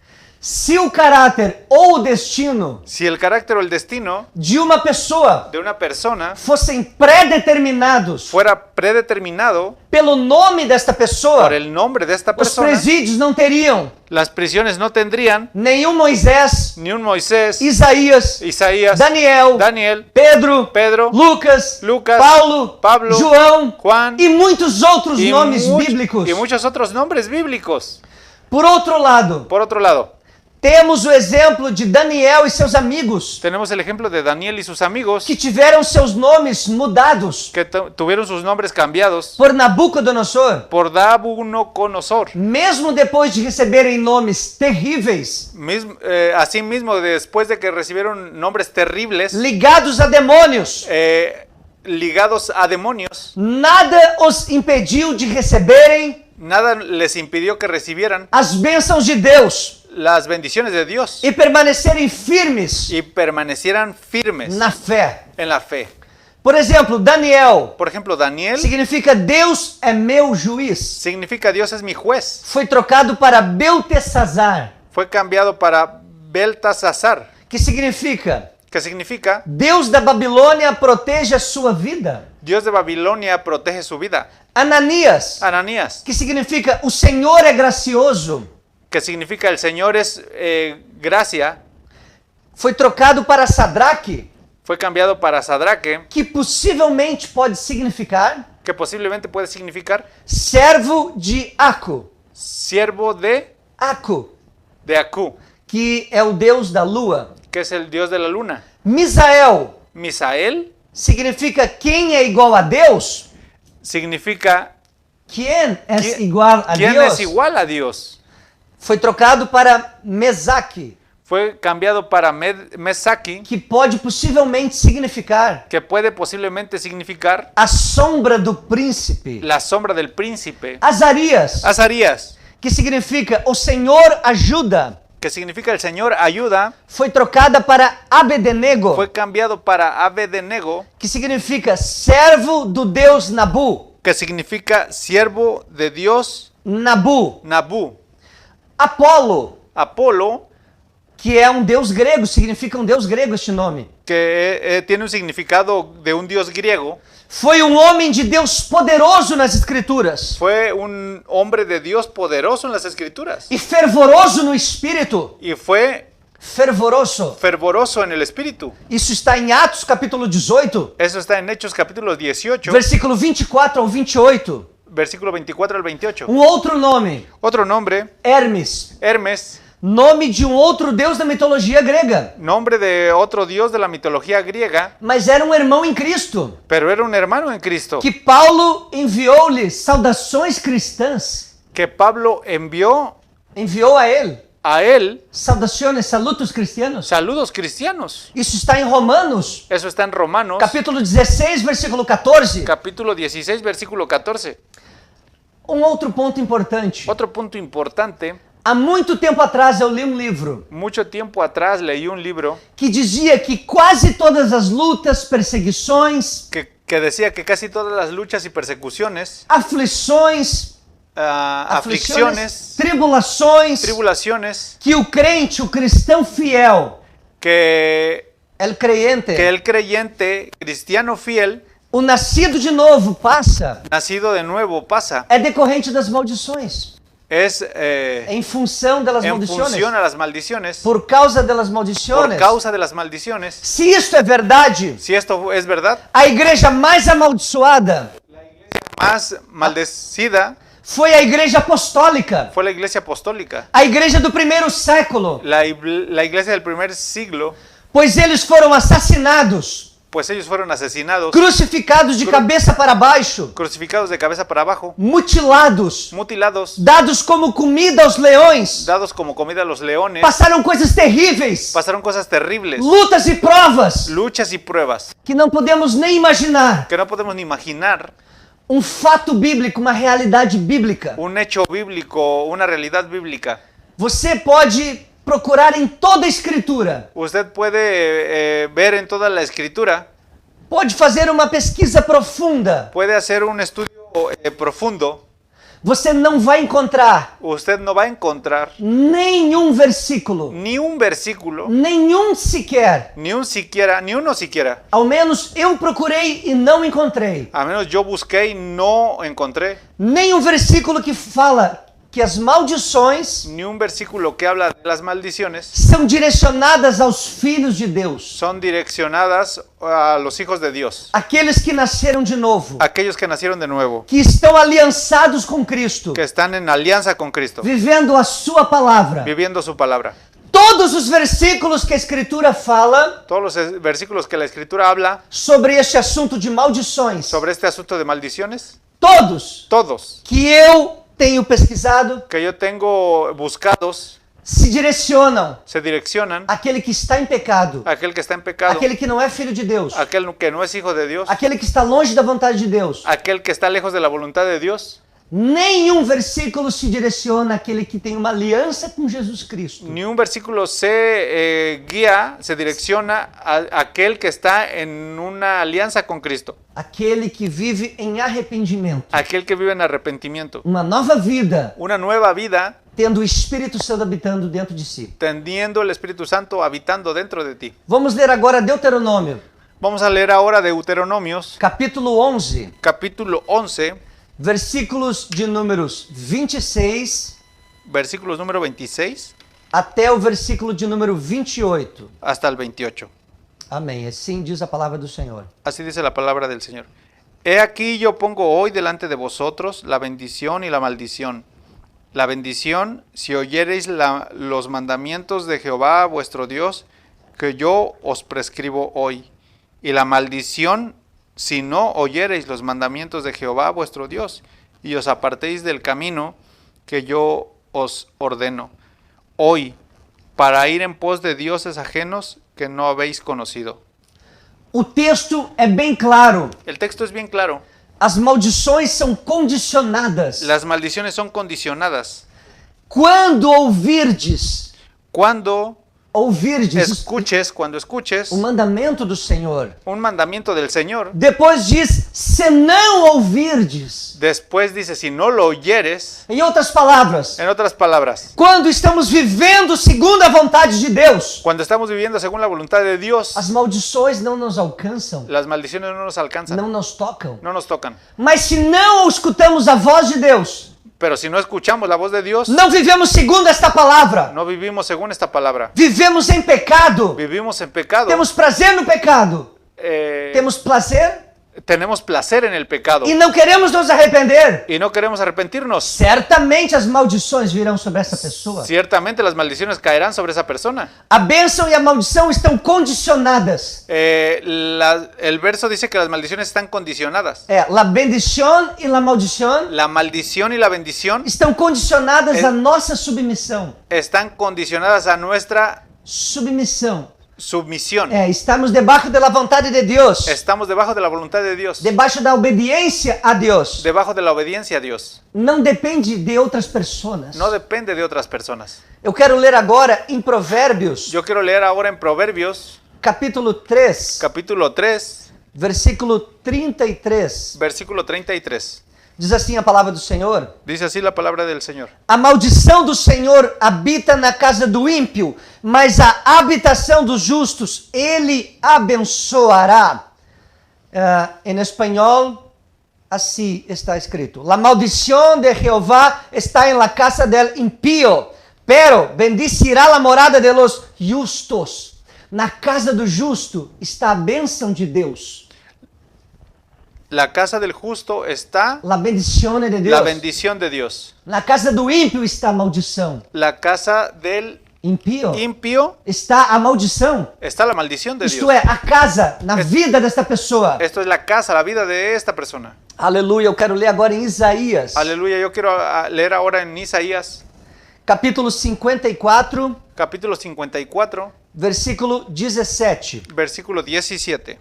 [SPEAKER 1] Se o caráter ou o destino
[SPEAKER 2] Si el carácter o el destino
[SPEAKER 1] de uma pessoa
[SPEAKER 2] de una persona
[SPEAKER 1] fossem predeterminados
[SPEAKER 2] fuera predeterminado
[SPEAKER 1] pelo nome desta pessoa,
[SPEAKER 2] por el nombre de esta
[SPEAKER 1] os
[SPEAKER 2] persona,
[SPEAKER 1] presídios não teriam
[SPEAKER 2] las prisiones no tendrían
[SPEAKER 1] nenhum Moisés,
[SPEAKER 2] ni un Moisés,
[SPEAKER 1] Isaías,
[SPEAKER 2] Isaías,
[SPEAKER 1] Daniel,
[SPEAKER 2] Daniel,
[SPEAKER 1] Pedro,
[SPEAKER 2] Pedro,
[SPEAKER 1] Lucas,
[SPEAKER 2] Lucas,
[SPEAKER 1] Paulo,
[SPEAKER 2] Pablo,
[SPEAKER 1] João
[SPEAKER 2] Juan
[SPEAKER 1] e muitos outros
[SPEAKER 2] y,
[SPEAKER 1] nomes bíblicos.
[SPEAKER 2] y muchos otros nombres bíblicos.
[SPEAKER 1] Por outro lado,
[SPEAKER 2] Por otro lado,
[SPEAKER 1] temos o exemplo de Daniel e seus amigos,
[SPEAKER 2] tenemos el ejemplo de Daniel y sus amigos
[SPEAKER 1] que tiveram seus nomes mudados
[SPEAKER 2] que tuvieron sus nombres cambiados
[SPEAKER 1] por Nabucodonosor.
[SPEAKER 2] por Nabucodonosor.
[SPEAKER 1] Mesmo depois de receberem nomes terríveis,
[SPEAKER 2] Asimismo, después de que recibieron nombres terribles,
[SPEAKER 1] ligados a demônios,
[SPEAKER 2] ligados a demonios,
[SPEAKER 1] nada os impediu de receberem
[SPEAKER 2] nada les impidió que recibieran
[SPEAKER 1] as bênçãos de Deus
[SPEAKER 2] las bendiciones de Dios
[SPEAKER 1] e permanecerem firmes
[SPEAKER 2] y permanecieran firmes
[SPEAKER 1] na fé.
[SPEAKER 2] en la fe.
[SPEAKER 1] Por exemplo, Daniel
[SPEAKER 2] Por ejemplo, Daniel
[SPEAKER 1] significa Deus é meu juiz.
[SPEAKER 2] significa Dios es mi juez.
[SPEAKER 1] Foi trocado para Beltesazar,
[SPEAKER 2] Fue cambiado para Beltasazar,
[SPEAKER 1] que significa
[SPEAKER 2] que significa
[SPEAKER 1] Deus da Babilônia protege a sua vida.
[SPEAKER 2] Dios de Babilonia protege su vida.
[SPEAKER 1] Ananias,
[SPEAKER 2] Ananías,
[SPEAKER 1] que significa o Senhor é gracioso,
[SPEAKER 2] que significa el Señor es gracia,
[SPEAKER 1] foi trocado para Sadraque,
[SPEAKER 2] fue cambiado para Sadraque,
[SPEAKER 1] que possivelmente pode significar
[SPEAKER 2] que posiblemente puede significar
[SPEAKER 1] servo de Aco.
[SPEAKER 2] siervo de
[SPEAKER 1] Aco,
[SPEAKER 2] Aku,
[SPEAKER 1] que é o deus da lua.
[SPEAKER 2] que es el Dios de la luna.
[SPEAKER 1] Misael
[SPEAKER 2] Misael
[SPEAKER 1] significa quem é igual a Deus.
[SPEAKER 2] significa
[SPEAKER 1] Quem é
[SPEAKER 2] ¿Quién-
[SPEAKER 1] igual a
[SPEAKER 2] ¿quién
[SPEAKER 1] Deus?
[SPEAKER 2] es igual a Dios?
[SPEAKER 1] Foi trocado para Mesaque,
[SPEAKER 2] Fue cambiado para Mesaki,
[SPEAKER 1] que pode possivelmente significar
[SPEAKER 2] que puede posiblemente significar
[SPEAKER 1] a sombra do príncipe.
[SPEAKER 2] la sombra del príncipe.
[SPEAKER 1] Azarias,
[SPEAKER 2] Azarías,
[SPEAKER 1] que significa o Senhor ajuda,
[SPEAKER 2] que significa el Señor ayuda,
[SPEAKER 1] foi trocada para Abednego,
[SPEAKER 2] fue cambiado para Abednego,
[SPEAKER 1] que significa servo do deus Nabu.
[SPEAKER 2] que significa siervo de Dios
[SPEAKER 1] Nabu.
[SPEAKER 2] Nabu.
[SPEAKER 1] Apolo,
[SPEAKER 2] Apolo,
[SPEAKER 1] que é deus grego, significa deus grego este nome.
[SPEAKER 2] que tiene un significado de un dios griego,
[SPEAKER 1] Foi homem de Deus poderoso nas escrituras
[SPEAKER 2] fue un hombre de Dios poderoso en las escrituras
[SPEAKER 1] e fervoroso no espírito.
[SPEAKER 2] y fue
[SPEAKER 1] Fervoroso.
[SPEAKER 2] fervoroso en el espíritu.
[SPEAKER 1] Isso está em Atos capítulo 18,
[SPEAKER 2] Eso está en Hechos capítulo 18,
[SPEAKER 1] versículo 24 ao 28.
[SPEAKER 2] versículo 24 al 28.
[SPEAKER 1] Outro nome,
[SPEAKER 2] Otro nombre,
[SPEAKER 1] Hermes,
[SPEAKER 2] Hermes,
[SPEAKER 1] nome de outro deus da mitologia grega,
[SPEAKER 2] nombre de otro dios de la mitología griega,
[SPEAKER 1] mas era irmão em Cristo,
[SPEAKER 2] pero era un hermano en Cristo,
[SPEAKER 1] que Paulo enviou-lhe saudações cristãs,
[SPEAKER 2] que Pablo envió
[SPEAKER 1] enviou a ele
[SPEAKER 2] a él
[SPEAKER 1] saudações, salutos cristianos.
[SPEAKER 2] saludos cristianos.
[SPEAKER 1] Isso está em Romanos,
[SPEAKER 2] Eso está en Romanos,
[SPEAKER 1] capítulo 16, versículo 14.
[SPEAKER 2] capítulo 16, versículo 14.
[SPEAKER 1] Outro ponto importante.
[SPEAKER 2] Otro punto importante,
[SPEAKER 1] Há muito tempo atrás eu li livro
[SPEAKER 2] mucho tiempo atrás leí un libro
[SPEAKER 1] que dizia que quase todas as lutas, perseguições,
[SPEAKER 2] que decía que casi todas las luchas y persecuciones,
[SPEAKER 1] aflições,
[SPEAKER 2] aflicciones,
[SPEAKER 1] tribulações,
[SPEAKER 2] tribulaciones,
[SPEAKER 1] que o crente, o cristão fiel,
[SPEAKER 2] que
[SPEAKER 1] el creyente,
[SPEAKER 2] el creyente cristiano fiel,
[SPEAKER 1] o nascido de novo passa,
[SPEAKER 2] nacido de nuevo, pasa,
[SPEAKER 1] é decorrente das maldições.
[SPEAKER 2] es
[SPEAKER 1] em função das
[SPEAKER 2] en
[SPEAKER 1] maldições.
[SPEAKER 2] función a las maldiciones,
[SPEAKER 1] Por causa das
[SPEAKER 2] por
[SPEAKER 1] maldições.
[SPEAKER 2] causa de las maldiciones.
[SPEAKER 1] Se isto é verdade,
[SPEAKER 2] Si esto es verdad,
[SPEAKER 1] a igreja mais amaldiçoada
[SPEAKER 2] más maldecida
[SPEAKER 1] foi a igreja apostólica,
[SPEAKER 2] fue la iglesia apostólica,
[SPEAKER 1] a igreja do primeiro século,
[SPEAKER 2] la iglesia del primer siglo,
[SPEAKER 1] pois eles foram assassinados,
[SPEAKER 2] pues ellos fueron asesinados,
[SPEAKER 1] crucificados de cabeça para baixo,
[SPEAKER 2] crucificados de cabeza para abajo,
[SPEAKER 1] mutilados,
[SPEAKER 2] mutilados,
[SPEAKER 1] dados como comida aos leões.
[SPEAKER 2] dados como comida a los leones.
[SPEAKER 1] Passaram coisas terríveis,
[SPEAKER 2] Pasaron cosas terribles,
[SPEAKER 1] lutas e provas
[SPEAKER 2] luchas y pruebas
[SPEAKER 1] que não podemos nem imaginar.
[SPEAKER 2] que no podemos ni imaginar.
[SPEAKER 1] Um fato bíblico, uma realidade bíblica.
[SPEAKER 2] Un hecho bíblico, una realidad bíblica.
[SPEAKER 1] Você pode procurar em toda a escritura,
[SPEAKER 2] Usted puede ver en toda la escritura,
[SPEAKER 1] pode fazer uma pesquisa profunda.
[SPEAKER 2] puede hacer un estudio profundo.
[SPEAKER 1] Você não vai encontrar
[SPEAKER 2] Usted no va a encontrar
[SPEAKER 1] nenhum versículo,
[SPEAKER 2] ni un versículo,
[SPEAKER 1] nenhum sequer.
[SPEAKER 2] ni uno siquiera.
[SPEAKER 1] Ao menos eu procurei e não encontrei.
[SPEAKER 2] A menos yo busqué y no encontré
[SPEAKER 1] Nenhum versículo que fala que as maldições
[SPEAKER 2] ni un versículo que habla de las maldiciones
[SPEAKER 1] são direcionadas aos filhos de Deus,
[SPEAKER 2] son direccionadas a los hijos de Dios,
[SPEAKER 1] aqueles que nasceram de novo,
[SPEAKER 2] aquellos que nacieron de nuevo,
[SPEAKER 1] que estão aliançados com Cristo,
[SPEAKER 2] que están en alianza con Cristo,
[SPEAKER 1] vivendo a sua palavra.
[SPEAKER 2] viviendo su palabra.
[SPEAKER 1] Todos os versículos que a Escritura fala
[SPEAKER 2] Todos los versículos que la Escritura habla
[SPEAKER 1] sobre este assunto de maldições,
[SPEAKER 2] sobre este asunto de maldiciones,
[SPEAKER 1] todos
[SPEAKER 2] todos
[SPEAKER 1] que eu tenho pesquisado,
[SPEAKER 2] que yo tengo buscados,
[SPEAKER 1] se direcionam
[SPEAKER 2] se direccionan
[SPEAKER 1] àquele que está em pecado,
[SPEAKER 2] a aquel que está en pecado,
[SPEAKER 1] aquele que não é filho de Deus,
[SPEAKER 2] aquel que no es hijo de Dios,
[SPEAKER 1] aquele que está longe da vontade de Deus.
[SPEAKER 2] aquel que está lejos de la voluntad de Dios.
[SPEAKER 1] Nenhum versículo se direciona àquele que tem uma aliança com Jesus Cristo.
[SPEAKER 2] Ni un versículo se guía, se direcciona a aquel que está en una alianza con Cristo,
[SPEAKER 1] Aquele que vive em arrependimento.
[SPEAKER 2] aquel que vive en arrepentimiento,
[SPEAKER 1] Uma nova vida,
[SPEAKER 2] una nueva vida,
[SPEAKER 1] tendo o Espírito Santo habitando dentro de si.
[SPEAKER 2] teniendo el Espíritu Santo habitando dentro de ti.
[SPEAKER 1] Vamos ler agora Deuteronômio,
[SPEAKER 2] Vamos a leer ahora Deuteronomios,
[SPEAKER 1] capítulo 11,
[SPEAKER 2] capítulo 11,
[SPEAKER 1] versículos de números 26
[SPEAKER 2] versículos número 26
[SPEAKER 1] até o versículo de número 28.
[SPEAKER 2] hasta el 28.
[SPEAKER 1] Amém. Assim diz a palavra do Senhor.
[SPEAKER 2] Así dice la palabra del Señor. He aquí yo pongo hoy delante de vosotros la bendición y la maldición. La bendición, si oyereis los mandamientos de Jehová vuestro Dios, que yo os prescribo hoy. Y la maldición, si no oyereis los mandamientos de Jehová vuestro Dios, y os apartéis del camino que yo os ordeno hoy, para ir en pos de dioses ajenos que no habéis conocido.
[SPEAKER 1] O texto é bem claro.
[SPEAKER 2] El texto es bien claro.
[SPEAKER 1] As maldições são condicionadas.
[SPEAKER 2] Las maldiciones son condicionadas.
[SPEAKER 1] Quando ouvirdes,
[SPEAKER 2] Cuando
[SPEAKER 1] cuando escuches
[SPEAKER 2] o
[SPEAKER 1] o mandamento do Senhor.
[SPEAKER 2] un mandamiento del Señor,
[SPEAKER 1] Depois diz, se não ouvirdes.
[SPEAKER 2] después dice, si no lo oyeres,
[SPEAKER 1] Em outras palavras,
[SPEAKER 2] en otras palabras,
[SPEAKER 1] quando estamos vivendo segundo a vontade de Deus,
[SPEAKER 2] cuando estamos viviendo según la voluntad de Dios,
[SPEAKER 1] as maldições não nos alcançam,
[SPEAKER 2] las maldiciones no nos alcanzan,
[SPEAKER 1] não nos tocam.
[SPEAKER 2] no nos tocan.
[SPEAKER 1] Mas se não escutamos a voz de Deus,
[SPEAKER 2] Pero si no escuchamos la voz de Dios,
[SPEAKER 1] não vivemos segundo esta palavra,
[SPEAKER 2] no vivimos según esta palabra.
[SPEAKER 1] vivemos em pecado,
[SPEAKER 2] Vivimos en pecado.
[SPEAKER 1] temos prazer no pecado, temos prazer
[SPEAKER 2] Tenemos placer en el pecado
[SPEAKER 1] e não queremos nos arrepender.
[SPEAKER 2] y no queremos arrepentirnos.
[SPEAKER 1] Certamente as maldições virão sobre essa pessoa.
[SPEAKER 2] Ciertamente las maldiciones caerán sobre esa persona.
[SPEAKER 1] A bênção e a maldição estão condicionadas.
[SPEAKER 2] El verso dice que las maldiciones están condicionadas.
[SPEAKER 1] La bendição e la maldição
[SPEAKER 2] La maldición y la bendición
[SPEAKER 1] estão condicionadas à nossa submissão.
[SPEAKER 2] están condicionadas a nuestra
[SPEAKER 1] Submissão.
[SPEAKER 2] submisión.
[SPEAKER 1] Estamos debaixo da vontade de Deus.
[SPEAKER 2] Estamos debajo de la voluntad de Dios,
[SPEAKER 1] Debaixo da obediência a Deus.
[SPEAKER 2] debajo de la obediencia a Dios.
[SPEAKER 1] Não depende de outras pessoas.
[SPEAKER 2] No depende de otras personas.
[SPEAKER 1] Eu quero ler agora em Provérbios,
[SPEAKER 2] Yo quiero leer ahora en Proverbios,
[SPEAKER 1] capítulo 3,
[SPEAKER 2] capítulo 3,
[SPEAKER 1] versículo 33.
[SPEAKER 2] versículo 33.
[SPEAKER 1] Diz assim a palavra do Senhor:
[SPEAKER 2] Dice así la palabra del Señor.
[SPEAKER 1] A maldição do Senhor habita na casa do ímpio, mas a habitação dos justos Ele abençoará. Em espanhol, Así está escrito. La maldición de Jehová está en la casa del impío, pero bendecirá la morada de los justos. Na casa do justo está a bênção de Deus.
[SPEAKER 2] La casa del justo está
[SPEAKER 1] La bendición de Deus.
[SPEAKER 2] la bendición de Dios.
[SPEAKER 1] Na casa do ímpio está a maldição.
[SPEAKER 2] La casa del
[SPEAKER 1] Impío
[SPEAKER 2] impío
[SPEAKER 1] está a maldição.
[SPEAKER 2] está la maldición de
[SPEAKER 1] Isto
[SPEAKER 2] Dios.
[SPEAKER 1] é, a casa, na vida desta pessoa.
[SPEAKER 2] Esto es la casa, la vida de esta persona.
[SPEAKER 1] Aleluia. Eu quero ler agora em Isaías,
[SPEAKER 2] Aleluya. Yo quiero leer ahora en Isaías,
[SPEAKER 1] capítulo 54,
[SPEAKER 2] capítulo 54,
[SPEAKER 1] versículo 17.
[SPEAKER 2] versículo 17.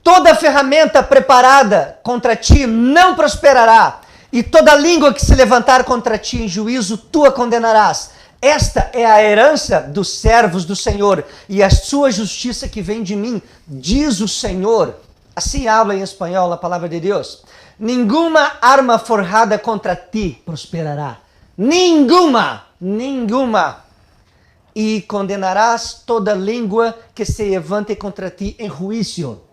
[SPEAKER 1] Toda ferramenta preparada contra ti não prosperará, e toda língua que se levantar contra ti em juízo, tu a condenarás. Esta é a herança dos servos do Senhor, e a sua justiça que vem de mim, diz o Senhor. Assim habla em espanhol a palavra de Deus. Nenhuma arma forjada contra ti prosperará. Nenhuma. E condenarás toda língua que se levante contra ti em juízo.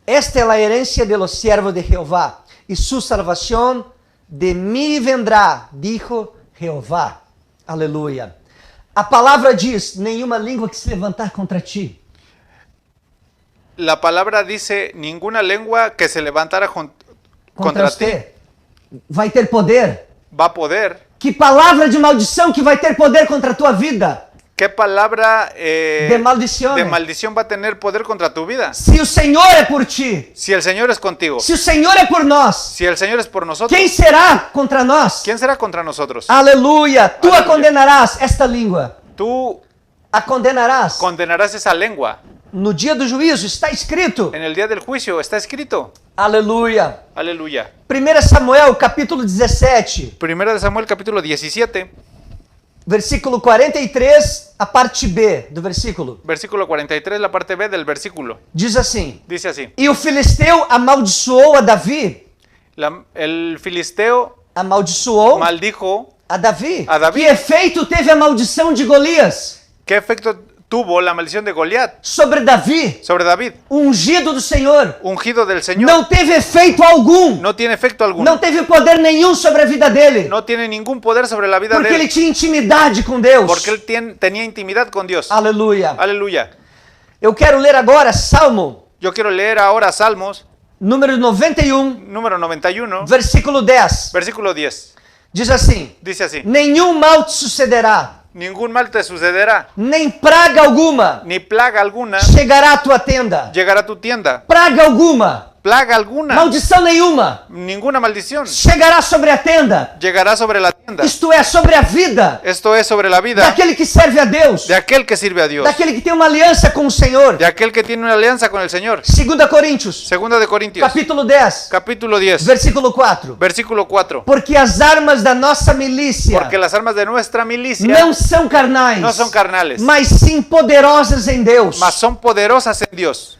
[SPEAKER 1] Esta é a herencia de los siervos de Jehová, e su salvación de mí vendrá, dijo Jehová. Aleluia. A palavra diz, nenhuma língua que se levantar contra ti.
[SPEAKER 2] La palabra dice, ninguna lengua que se levantara contra ti
[SPEAKER 1] você vai ter poder.
[SPEAKER 2] va a poder.
[SPEAKER 1] Que palavra de maldição que vai ter poder contra a tua vida?
[SPEAKER 2] ¿Qué palabra
[SPEAKER 1] De maldición.
[SPEAKER 2] de maldición va a tener poder contra tu vida?
[SPEAKER 1] Se o Senhor é por ti,
[SPEAKER 2] Si el Señor es contigo,
[SPEAKER 1] se o Senhor é por nós,
[SPEAKER 2] si el Señor es por nosotros,
[SPEAKER 1] quem será contra nós?
[SPEAKER 2] ¿quién será contra nosotros?
[SPEAKER 1] Aleluia. Tu a
[SPEAKER 2] Aleluia.
[SPEAKER 1] condenarás esta língua.
[SPEAKER 2] Tú
[SPEAKER 1] A condenarás.
[SPEAKER 2] condenarás esa lengua.
[SPEAKER 1] No dia do juízo está escrito.
[SPEAKER 2] En el día del juicio está escrito.
[SPEAKER 1] Aleluia.
[SPEAKER 2] Aleluya.
[SPEAKER 1] 1 Samuel, capítulo 17,
[SPEAKER 2] Primera de Samuel, capítulo 17,
[SPEAKER 1] versículo 43, a parte B do versículo.
[SPEAKER 2] versículo 43, la parte B del versículo.
[SPEAKER 1] Diz assim:
[SPEAKER 2] Dice así.
[SPEAKER 1] E o filisteu amaldiçoou a Davi.
[SPEAKER 2] El filisteo
[SPEAKER 1] Amaldiçoou
[SPEAKER 2] maldijo.
[SPEAKER 1] a Davi.
[SPEAKER 2] A Davi.
[SPEAKER 1] Que efeito teve a maldição de Golias
[SPEAKER 2] ¿Qué efecto tuvo la maldición de Goliat
[SPEAKER 1] sobre Davi,
[SPEAKER 2] sobre David?
[SPEAKER 1] o ungido do Senhor?
[SPEAKER 2] Ungido del Señor.
[SPEAKER 1] Não teve efeito algum.
[SPEAKER 2] No tiene efecto alguno.
[SPEAKER 1] Não teve poder nenhum sobre a vida dele.
[SPEAKER 2] No tiene ningún poder sobre la vida
[SPEAKER 1] Porque
[SPEAKER 2] de
[SPEAKER 1] ele
[SPEAKER 2] él.
[SPEAKER 1] tinha intimidade com Deus.
[SPEAKER 2] Porque él tenía intimidad con Dios.
[SPEAKER 1] Aleluia.
[SPEAKER 2] Aleluya.
[SPEAKER 1] Eu quero ler agora Salmo,
[SPEAKER 2] Yo quiero leer ahora Salmos,
[SPEAKER 1] número 91,
[SPEAKER 2] número 91,
[SPEAKER 1] versículo 10.
[SPEAKER 2] versículo 10.
[SPEAKER 1] Diz assim:
[SPEAKER 2] Dice así.
[SPEAKER 1] Nenhum mal te sucederá,
[SPEAKER 2] Ningún mal te sucederá,
[SPEAKER 1] nem praga alguma
[SPEAKER 2] ni plaga alguna
[SPEAKER 1] chegará à tua tenda.
[SPEAKER 2] llegará a tu tienda.
[SPEAKER 1] Praga alguma,
[SPEAKER 2] Plaga alguna,
[SPEAKER 1] maldição nenhuma
[SPEAKER 2] ninguna maldición
[SPEAKER 1] chegará sobre a tenda.
[SPEAKER 2] llegará sobre la tienda.
[SPEAKER 1] Isto é, sobre a vida
[SPEAKER 2] Esto es sobre la vida
[SPEAKER 1] daquele que serve a Deus,
[SPEAKER 2] de aquel que sirve a Dios,
[SPEAKER 1] daquele que tem uma aliança com o Senhor.
[SPEAKER 2] de aquel que tiene una alianza con el Señor.
[SPEAKER 1] 2 Coríntios,
[SPEAKER 2] Segunda de Corintios,
[SPEAKER 1] capítulo 10,
[SPEAKER 2] capítulo 10,
[SPEAKER 1] versículo 4.
[SPEAKER 2] versículo 4.
[SPEAKER 1] Porque as armas da nossa milícia
[SPEAKER 2] Porque las armas de nuestra milicia
[SPEAKER 1] não são carnais,
[SPEAKER 2] no son carnales,
[SPEAKER 1] mas sim poderosas em Deus,
[SPEAKER 2] mas son poderosas en Dios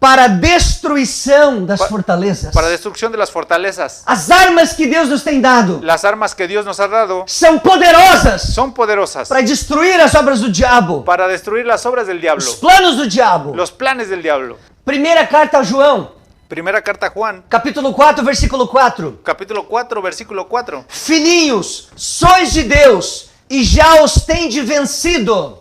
[SPEAKER 1] para a destruição das fortalezas.
[SPEAKER 2] para destrucción de las fortalezas.
[SPEAKER 1] As armas que Deus nos tem dado
[SPEAKER 2] Las armas que Dios nos ha dado
[SPEAKER 1] são poderosas
[SPEAKER 2] son poderosas
[SPEAKER 1] para destruir as obras do diabo,
[SPEAKER 2] para destruir las obras del diablo,
[SPEAKER 1] os planos do diabo.
[SPEAKER 2] los planes del diablo.
[SPEAKER 1] Primeira carta a João,
[SPEAKER 2] Primera carta a Juan,
[SPEAKER 1] capítulo 4, versículo 4.
[SPEAKER 2] capítulo 4, versículo 4.
[SPEAKER 1] Filhinhos, sois de Deus e já os tendes vencido,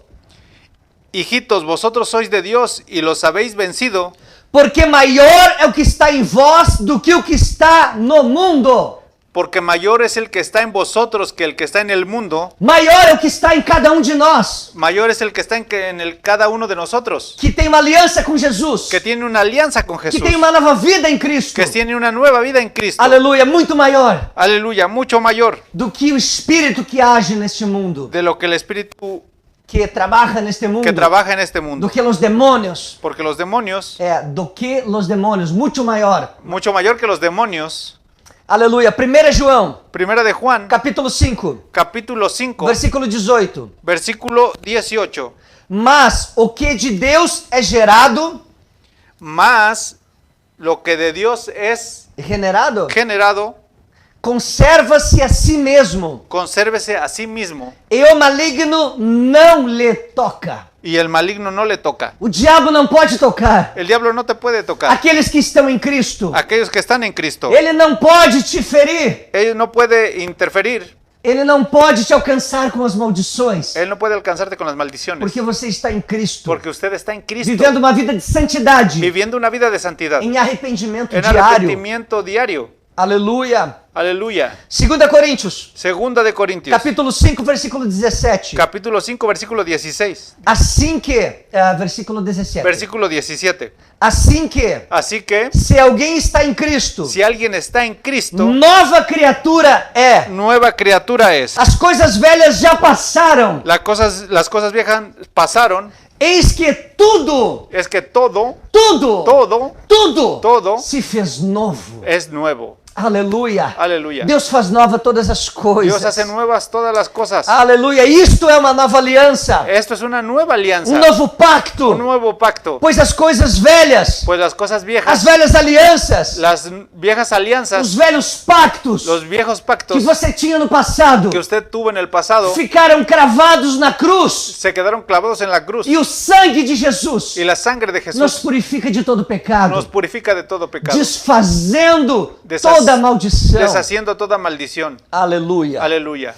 [SPEAKER 2] Hijitos, vosotros sois de Dios y los habéis vencido,
[SPEAKER 1] porque maior é o que está em vós do que o que está no mundo.
[SPEAKER 2] porque mayor es el que está en vosotros que el que está en el mundo.
[SPEAKER 1] Maior é o que está em cada um de nós,
[SPEAKER 2] Mayor es el que está cada uno de nosotros,
[SPEAKER 1] que tem uma aliança com Jesus,
[SPEAKER 2] que tiene una alianza con
[SPEAKER 1] que
[SPEAKER 2] Jesús,
[SPEAKER 1] tem uma nova vida em Cristo.
[SPEAKER 2] que tiene una nueva vida en Cristo.
[SPEAKER 1] Aleluia, muito maior
[SPEAKER 2] Aleluya, mucho mayor
[SPEAKER 1] do que o espírito que age neste mundo,
[SPEAKER 2] de lo que el espíritu
[SPEAKER 1] que trabalha neste mundo,
[SPEAKER 2] que trabaja en este
[SPEAKER 1] do
[SPEAKER 2] mundo.
[SPEAKER 1] que os demônios.
[SPEAKER 2] Porque los demonios,
[SPEAKER 1] Do que os demônios, muito maior.
[SPEAKER 2] mucho mayor que los demonios.
[SPEAKER 1] Aleluia. 1 João,
[SPEAKER 2] Primera de Juan,
[SPEAKER 1] capítulo 5,
[SPEAKER 2] capítulo 5,
[SPEAKER 1] versículo 18.
[SPEAKER 2] versículo 18.
[SPEAKER 1] Mas o que de Deus é gerado,
[SPEAKER 2] Más lo que de Dios es
[SPEAKER 1] generado,
[SPEAKER 2] generado
[SPEAKER 1] Conserva-se a si mesmo,
[SPEAKER 2] consérvese a sí mismo,
[SPEAKER 1] e o maligno não lhe toca.
[SPEAKER 2] y el maligno no le toca.
[SPEAKER 1] O diabo não pode tocar
[SPEAKER 2] El diablo no te puede tocar.
[SPEAKER 1] aqueles que estão em Cristo.
[SPEAKER 2] Aquellos que están en Cristo,
[SPEAKER 1] Ele não pode te ferir.
[SPEAKER 2] él no puede interferir,
[SPEAKER 1] Ele não pode te alcançar com as maldições.
[SPEAKER 2] él no puede alcanzarte con las maldiciones,
[SPEAKER 1] Porque você está em Cristo.
[SPEAKER 2] porque usted está en Cristo,
[SPEAKER 1] Vivendo uma vida de santidade.
[SPEAKER 2] viviendo una vida de santidad,
[SPEAKER 1] Em arrependimento
[SPEAKER 2] en
[SPEAKER 1] diário.
[SPEAKER 2] arrepentimiento diario.
[SPEAKER 1] Aleluia.
[SPEAKER 2] Aleluya.
[SPEAKER 1] 2 Coríntios,
[SPEAKER 2] Segunda de Corintios,
[SPEAKER 1] capítulo 5, versículo 17.
[SPEAKER 2] capítulo 5, versículo 16,
[SPEAKER 1] Assim que, versículo 17.
[SPEAKER 2] versículo 17.
[SPEAKER 1] Assim que,
[SPEAKER 2] Así que,
[SPEAKER 1] se alguém está em Cristo,
[SPEAKER 2] si alguien está en Cristo,
[SPEAKER 1] nova criatura é.
[SPEAKER 2] nueva criatura es.
[SPEAKER 1] As coisas velhas já passaram.
[SPEAKER 2] Las cosas viejas pasaron,
[SPEAKER 1] Eis que tudo,
[SPEAKER 2] es que todo
[SPEAKER 1] tudo se fez novo.
[SPEAKER 2] es nuevo.
[SPEAKER 1] Aleluia.
[SPEAKER 2] Aleluya.
[SPEAKER 1] Deus faz nova todas as coisas.
[SPEAKER 2] Dios hace nuevas todas las cosas.
[SPEAKER 1] Aleluia. Isto é uma nova aliança.
[SPEAKER 2] Esto es una nueva alianza,
[SPEAKER 1] Novo pacto.
[SPEAKER 2] un nuevo pacto.
[SPEAKER 1] Pois as coisas velhas,
[SPEAKER 2] Pues las cosas
[SPEAKER 1] as
[SPEAKER 2] viejas,
[SPEAKER 1] velhas alianças,
[SPEAKER 2] las viejas
[SPEAKER 1] os
[SPEAKER 2] alianzas,
[SPEAKER 1] velhos pactos
[SPEAKER 2] los viejos
[SPEAKER 1] que
[SPEAKER 2] pactos
[SPEAKER 1] você tinha no passado
[SPEAKER 2] que usted tuvo en el pasado,
[SPEAKER 1] ficaram cravados na cruz.
[SPEAKER 2] se quedaron clavados en la cruz.
[SPEAKER 1] E o sangue de Jesus
[SPEAKER 2] Y la sangre de
[SPEAKER 1] nos
[SPEAKER 2] Jesús
[SPEAKER 1] purifica de todo pecado,
[SPEAKER 2] nos purifica de todo pecado,
[SPEAKER 1] desfazendo
[SPEAKER 2] Desas-
[SPEAKER 1] toda maldição.
[SPEAKER 2] deshaciendo toda maldición.
[SPEAKER 1] Aleluia.
[SPEAKER 2] Aleluya.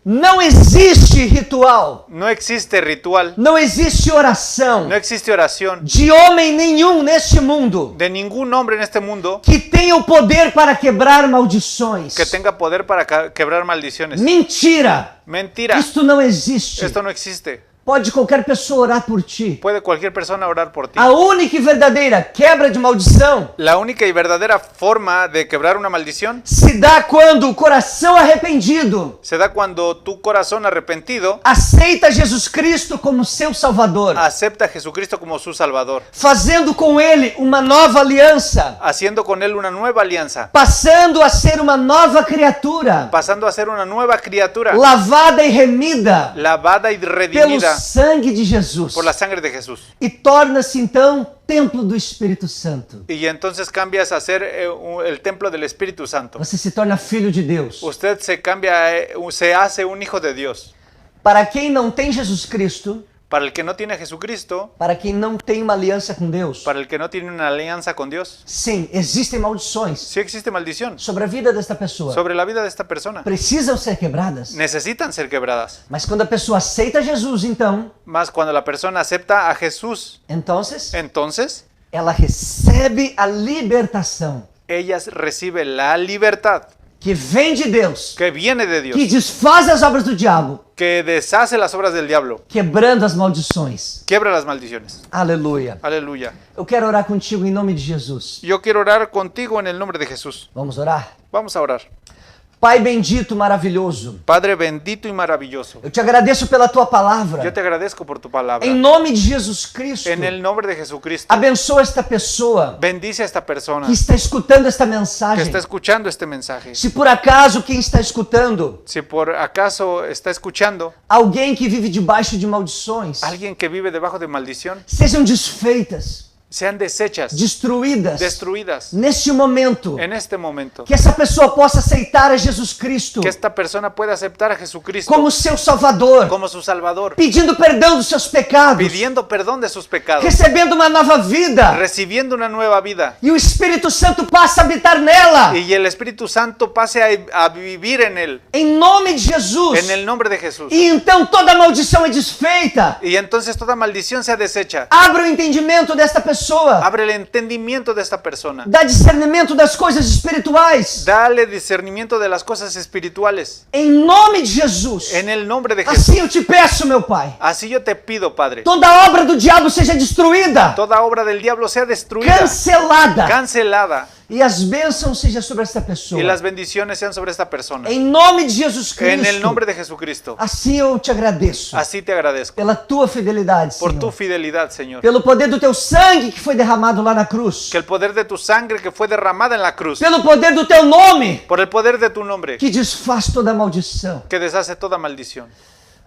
[SPEAKER 1] Não existe ritual,
[SPEAKER 2] No existe ritual,
[SPEAKER 1] não existe oração
[SPEAKER 2] no existe oración
[SPEAKER 1] de homem nenhum neste mundo
[SPEAKER 2] de ningún hombre en este mundo
[SPEAKER 1] que tenha o poder para quebrar maldições.
[SPEAKER 2] que tenga poder para quebrar maldiciones.
[SPEAKER 1] Mentira!
[SPEAKER 2] Mentira.
[SPEAKER 1] Isto não existe.
[SPEAKER 2] Esto no existe.
[SPEAKER 1] Pode qualquer pessoa orar por ti.
[SPEAKER 2] Puede cualquier persona orar por ti.
[SPEAKER 1] A única e verdadeira quebra de maldição
[SPEAKER 2] La única y verdadera forma de quebrar una maldición
[SPEAKER 1] se dá quando o coração arrependido
[SPEAKER 2] se da cuando tu corazón arrepentido
[SPEAKER 1] aceita Jesus Cristo como seu Salvador,
[SPEAKER 2] acepta a Jesucristo como su Salvador,
[SPEAKER 1] fazendo com Ele uma nova aliança,
[SPEAKER 2] haciendo con Él una nueva alianza,
[SPEAKER 1] passando a ser uma nova criatura,
[SPEAKER 2] pasando a ser una nueva criatura,
[SPEAKER 1] lavada e remida
[SPEAKER 2] lavada y
[SPEAKER 1] pelo
[SPEAKER 2] redimida
[SPEAKER 1] sangue de Jesus,
[SPEAKER 2] por la sangre de Jesús.
[SPEAKER 1] e torna-se então templo do Espírito Santo.
[SPEAKER 2] Y entonces cambias a ser el templo del Espíritu Santo.
[SPEAKER 1] Você se torna filho de Deus.
[SPEAKER 2] Usted se cambia, se hace un hijo de Dios.
[SPEAKER 1] Para quem não tem Jesus Cristo,
[SPEAKER 2] Para el que no tiene a Jesucristo,
[SPEAKER 1] para quem não tem uma aliança com Deus,
[SPEAKER 2] para el que no tiene una alianza con Dios,
[SPEAKER 1] sim, existem maldições
[SPEAKER 2] sí existe maldición
[SPEAKER 1] sobre a vida desta pessoa.
[SPEAKER 2] sobre la vida de esta persona.
[SPEAKER 1] Precisam ser quebradas.
[SPEAKER 2] Necesitan ser quebradas.
[SPEAKER 1] Mas quando a pessoa aceita Jesus, então,
[SPEAKER 2] Más cuando la persona acepta a Jesús, entonces
[SPEAKER 1] ela recebe a libertação
[SPEAKER 2] ella recibe la libertad
[SPEAKER 1] que vem de Deus,
[SPEAKER 2] que viene de Dios,
[SPEAKER 1] que desfaz as obras do diabo,
[SPEAKER 2] que deshace las obras del diablo,
[SPEAKER 1] quebrando as maldições.
[SPEAKER 2] quiebra las maldiciones.
[SPEAKER 1] Aleluia.
[SPEAKER 2] Aleluya.
[SPEAKER 1] Eu quero orar contigo em nome de Jesus.
[SPEAKER 2] Yo quiero orar contigo en el nombre de Jesús.
[SPEAKER 1] Vamos orar?
[SPEAKER 2] Vamos a orar.
[SPEAKER 1] Pai bendito, maravilhoso,
[SPEAKER 2] Padre bendito y maravilloso,
[SPEAKER 1] eu te agradeço pela tua palavra.
[SPEAKER 2] yo te agradezco por tu palabra.
[SPEAKER 1] Em nome de Jesus Cristo,
[SPEAKER 2] En el nombre de Jesucristo,
[SPEAKER 1] abençoa esta pessoa
[SPEAKER 2] bendice a esta persona
[SPEAKER 1] que está escutando esta
[SPEAKER 2] que
[SPEAKER 1] mensagem.
[SPEAKER 2] está escuchando este mensaje.
[SPEAKER 1] Se por acaso quem está escutando,
[SPEAKER 2] Si por acaso está escuchando
[SPEAKER 1] alguém que vive debaixo de maldições,
[SPEAKER 2] alguien que vive debajo de maldición,
[SPEAKER 1] sejam desfeitas,
[SPEAKER 2] sean deshechas,
[SPEAKER 1] destruídas
[SPEAKER 2] destruidas
[SPEAKER 1] neste momento,
[SPEAKER 2] en este momento.
[SPEAKER 1] que essa pessoa possa aceitar a Jesus Cristo
[SPEAKER 2] Que esta persona pueda aceptar a Jesucristo
[SPEAKER 1] como seu Salvador,
[SPEAKER 2] como su Salvador,
[SPEAKER 1] pedindo perdão dos seus pecados,
[SPEAKER 2] pidiendo perdón de sus pecados,
[SPEAKER 1] recebendo uma nova vida,
[SPEAKER 2] recibiendo una nueva vida,
[SPEAKER 1] e o Espírito Santo passa a habitar nela.
[SPEAKER 2] y el Espíritu Santo pase a vivir en él,
[SPEAKER 1] Em nome de Jesus.
[SPEAKER 2] en el nombre de Jesús.
[SPEAKER 1] E então toda maldição é desfeita.
[SPEAKER 2] Y entonces toda maldición sea deshecha.
[SPEAKER 1] Abra o entendimento desta pessoa.
[SPEAKER 2] Abre el entendimiento de esta persona.
[SPEAKER 1] Dá discernimento das coisas espirituais.
[SPEAKER 2] Dale discernimiento de las cosas espirituales.
[SPEAKER 1] Em nome de Jesus.
[SPEAKER 2] En el nombre de Jesús.
[SPEAKER 1] Assim eu te peço, meu Pai.
[SPEAKER 2] Así yo te pido, Padre.
[SPEAKER 1] Toda obra do diabo seja destruída,
[SPEAKER 2] Toda obra del diablo sea destruida,
[SPEAKER 1] cancelada.
[SPEAKER 2] cancelada.
[SPEAKER 1] E as bênçãos sejam sobre esta pessoa.
[SPEAKER 2] Y las bendiciones sean sobre esta persona.
[SPEAKER 1] Em nome de Jesus Cristo.
[SPEAKER 2] En el nombre de Jesucristo.
[SPEAKER 1] Assim eu te agradeço.
[SPEAKER 2] Así te agradezco.
[SPEAKER 1] Pela tua fidelidade,
[SPEAKER 2] Por tu
[SPEAKER 1] Senhor.
[SPEAKER 2] fidelidad, Señor.
[SPEAKER 1] Pelo poder do teu sangue que foi derramado lá na cruz.
[SPEAKER 2] Que el poder de tu sangre que fue derramada en la cruz.
[SPEAKER 1] Pelo poder do teu nome
[SPEAKER 2] Por el poder de tu nombre.
[SPEAKER 1] que desfaz toda maldição.
[SPEAKER 2] Que deshace toda maldición.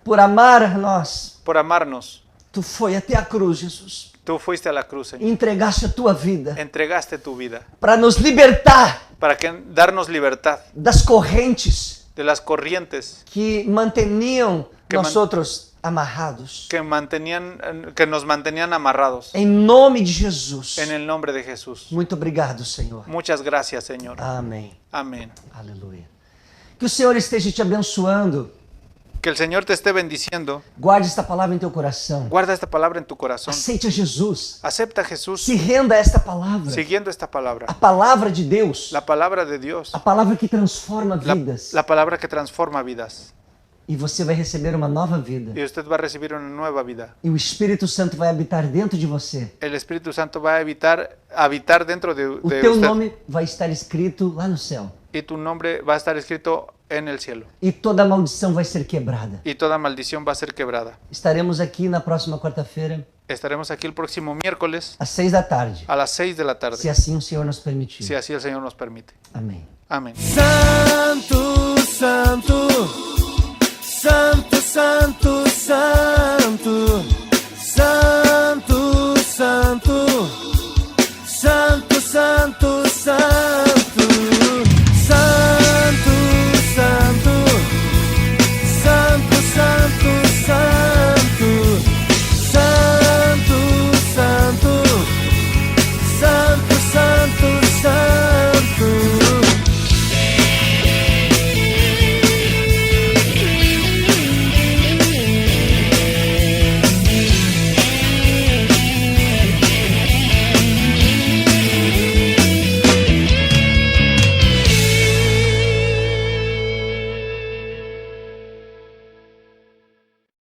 [SPEAKER 1] Por amar a nós,
[SPEAKER 2] Por amarnos.
[SPEAKER 1] Tu foi até a cruz, Jesus.
[SPEAKER 2] Tú fuiste a la cruz, Señor.
[SPEAKER 1] Entregaste a tua vida
[SPEAKER 2] Entregaste tu vida
[SPEAKER 1] para nos libertar
[SPEAKER 2] para darnos libertad
[SPEAKER 1] das correntes
[SPEAKER 2] de las corrientes
[SPEAKER 1] que manteniam
[SPEAKER 2] Que
[SPEAKER 1] nós outros amarrados.
[SPEAKER 2] que nos mantenían amarrados.
[SPEAKER 1] Em nome de Jesus.
[SPEAKER 2] En el nombre de Jesús.
[SPEAKER 1] Muito obrigado, Senhor.
[SPEAKER 2] Muchas gracias, Señor.
[SPEAKER 1] Amém.
[SPEAKER 2] Amén.
[SPEAKER 1] Aleluia. Que o Senhor esteja te abençoando.
[SPEAKER 2] Que el Señor te esté bendiciendo.
[SPEAKER 1] Guarde esta palavra em teu coração.
[SPEAKER 2] Guarda esta palabra en tu corazón.
[SPEAKER 1] Aceite a Jesus.
[SPEAKER 2] Acepta a Jesús
[SPEAKER 1] Se renda a esta palavra.
[SPEAKER 2] siguiendo esta palabra.
[SPEAKER 1] A palavra de Deus.
[SPEAKER 2] La palabra de Dios.
[SPEAKER 1] A palavra que transforma
[SPEAKER 2] La,
[SPEAKER 1] vidas.
[SPEAKER 2] la palabra que transforma vidas.
[SPEAKER 1] E você vai receber uma nova vida.
[SPEAKER 2] Y usted va a recibir una nueva vida.
[SPEAKER 1] E o Espírito Santo vai habitar dentro de você.
[SPEAKER 2] El Espíritu Santo va a habitar dentro de
[SPEAKER 1] O teu
[SPEAKER 2] usted.
[SPEAKER 1] nome vai estar escrito lá no céu.
[SPEAKER 2] Y tu nombre va a estar escrito en el cielo.
[SPEAKER 1] E toda maldição vai ser quebrada.
[SPEAKER 2] Y toda maldición va a ser quebrada.
[SPEAKER 1] Estaremos aqui na próxima quarta-feira,
[SPEAKER 2] Estaremos aquí el próximo miércoles
[SPEAKER 1] às 6 da tarde.
[SPEAKER 2] a las 6 de la
[SPEAKER 1] Se
[SPEAKER 2] tarde,
[SPEAKER 1] assim o Senhor nos permitir.
[SPEAKER 2] si así el Señor nos permite.
[SPEAKER 1] Amém.
[SPEAKER 2] Amén.
[SPEAKER 3] Santo, Santo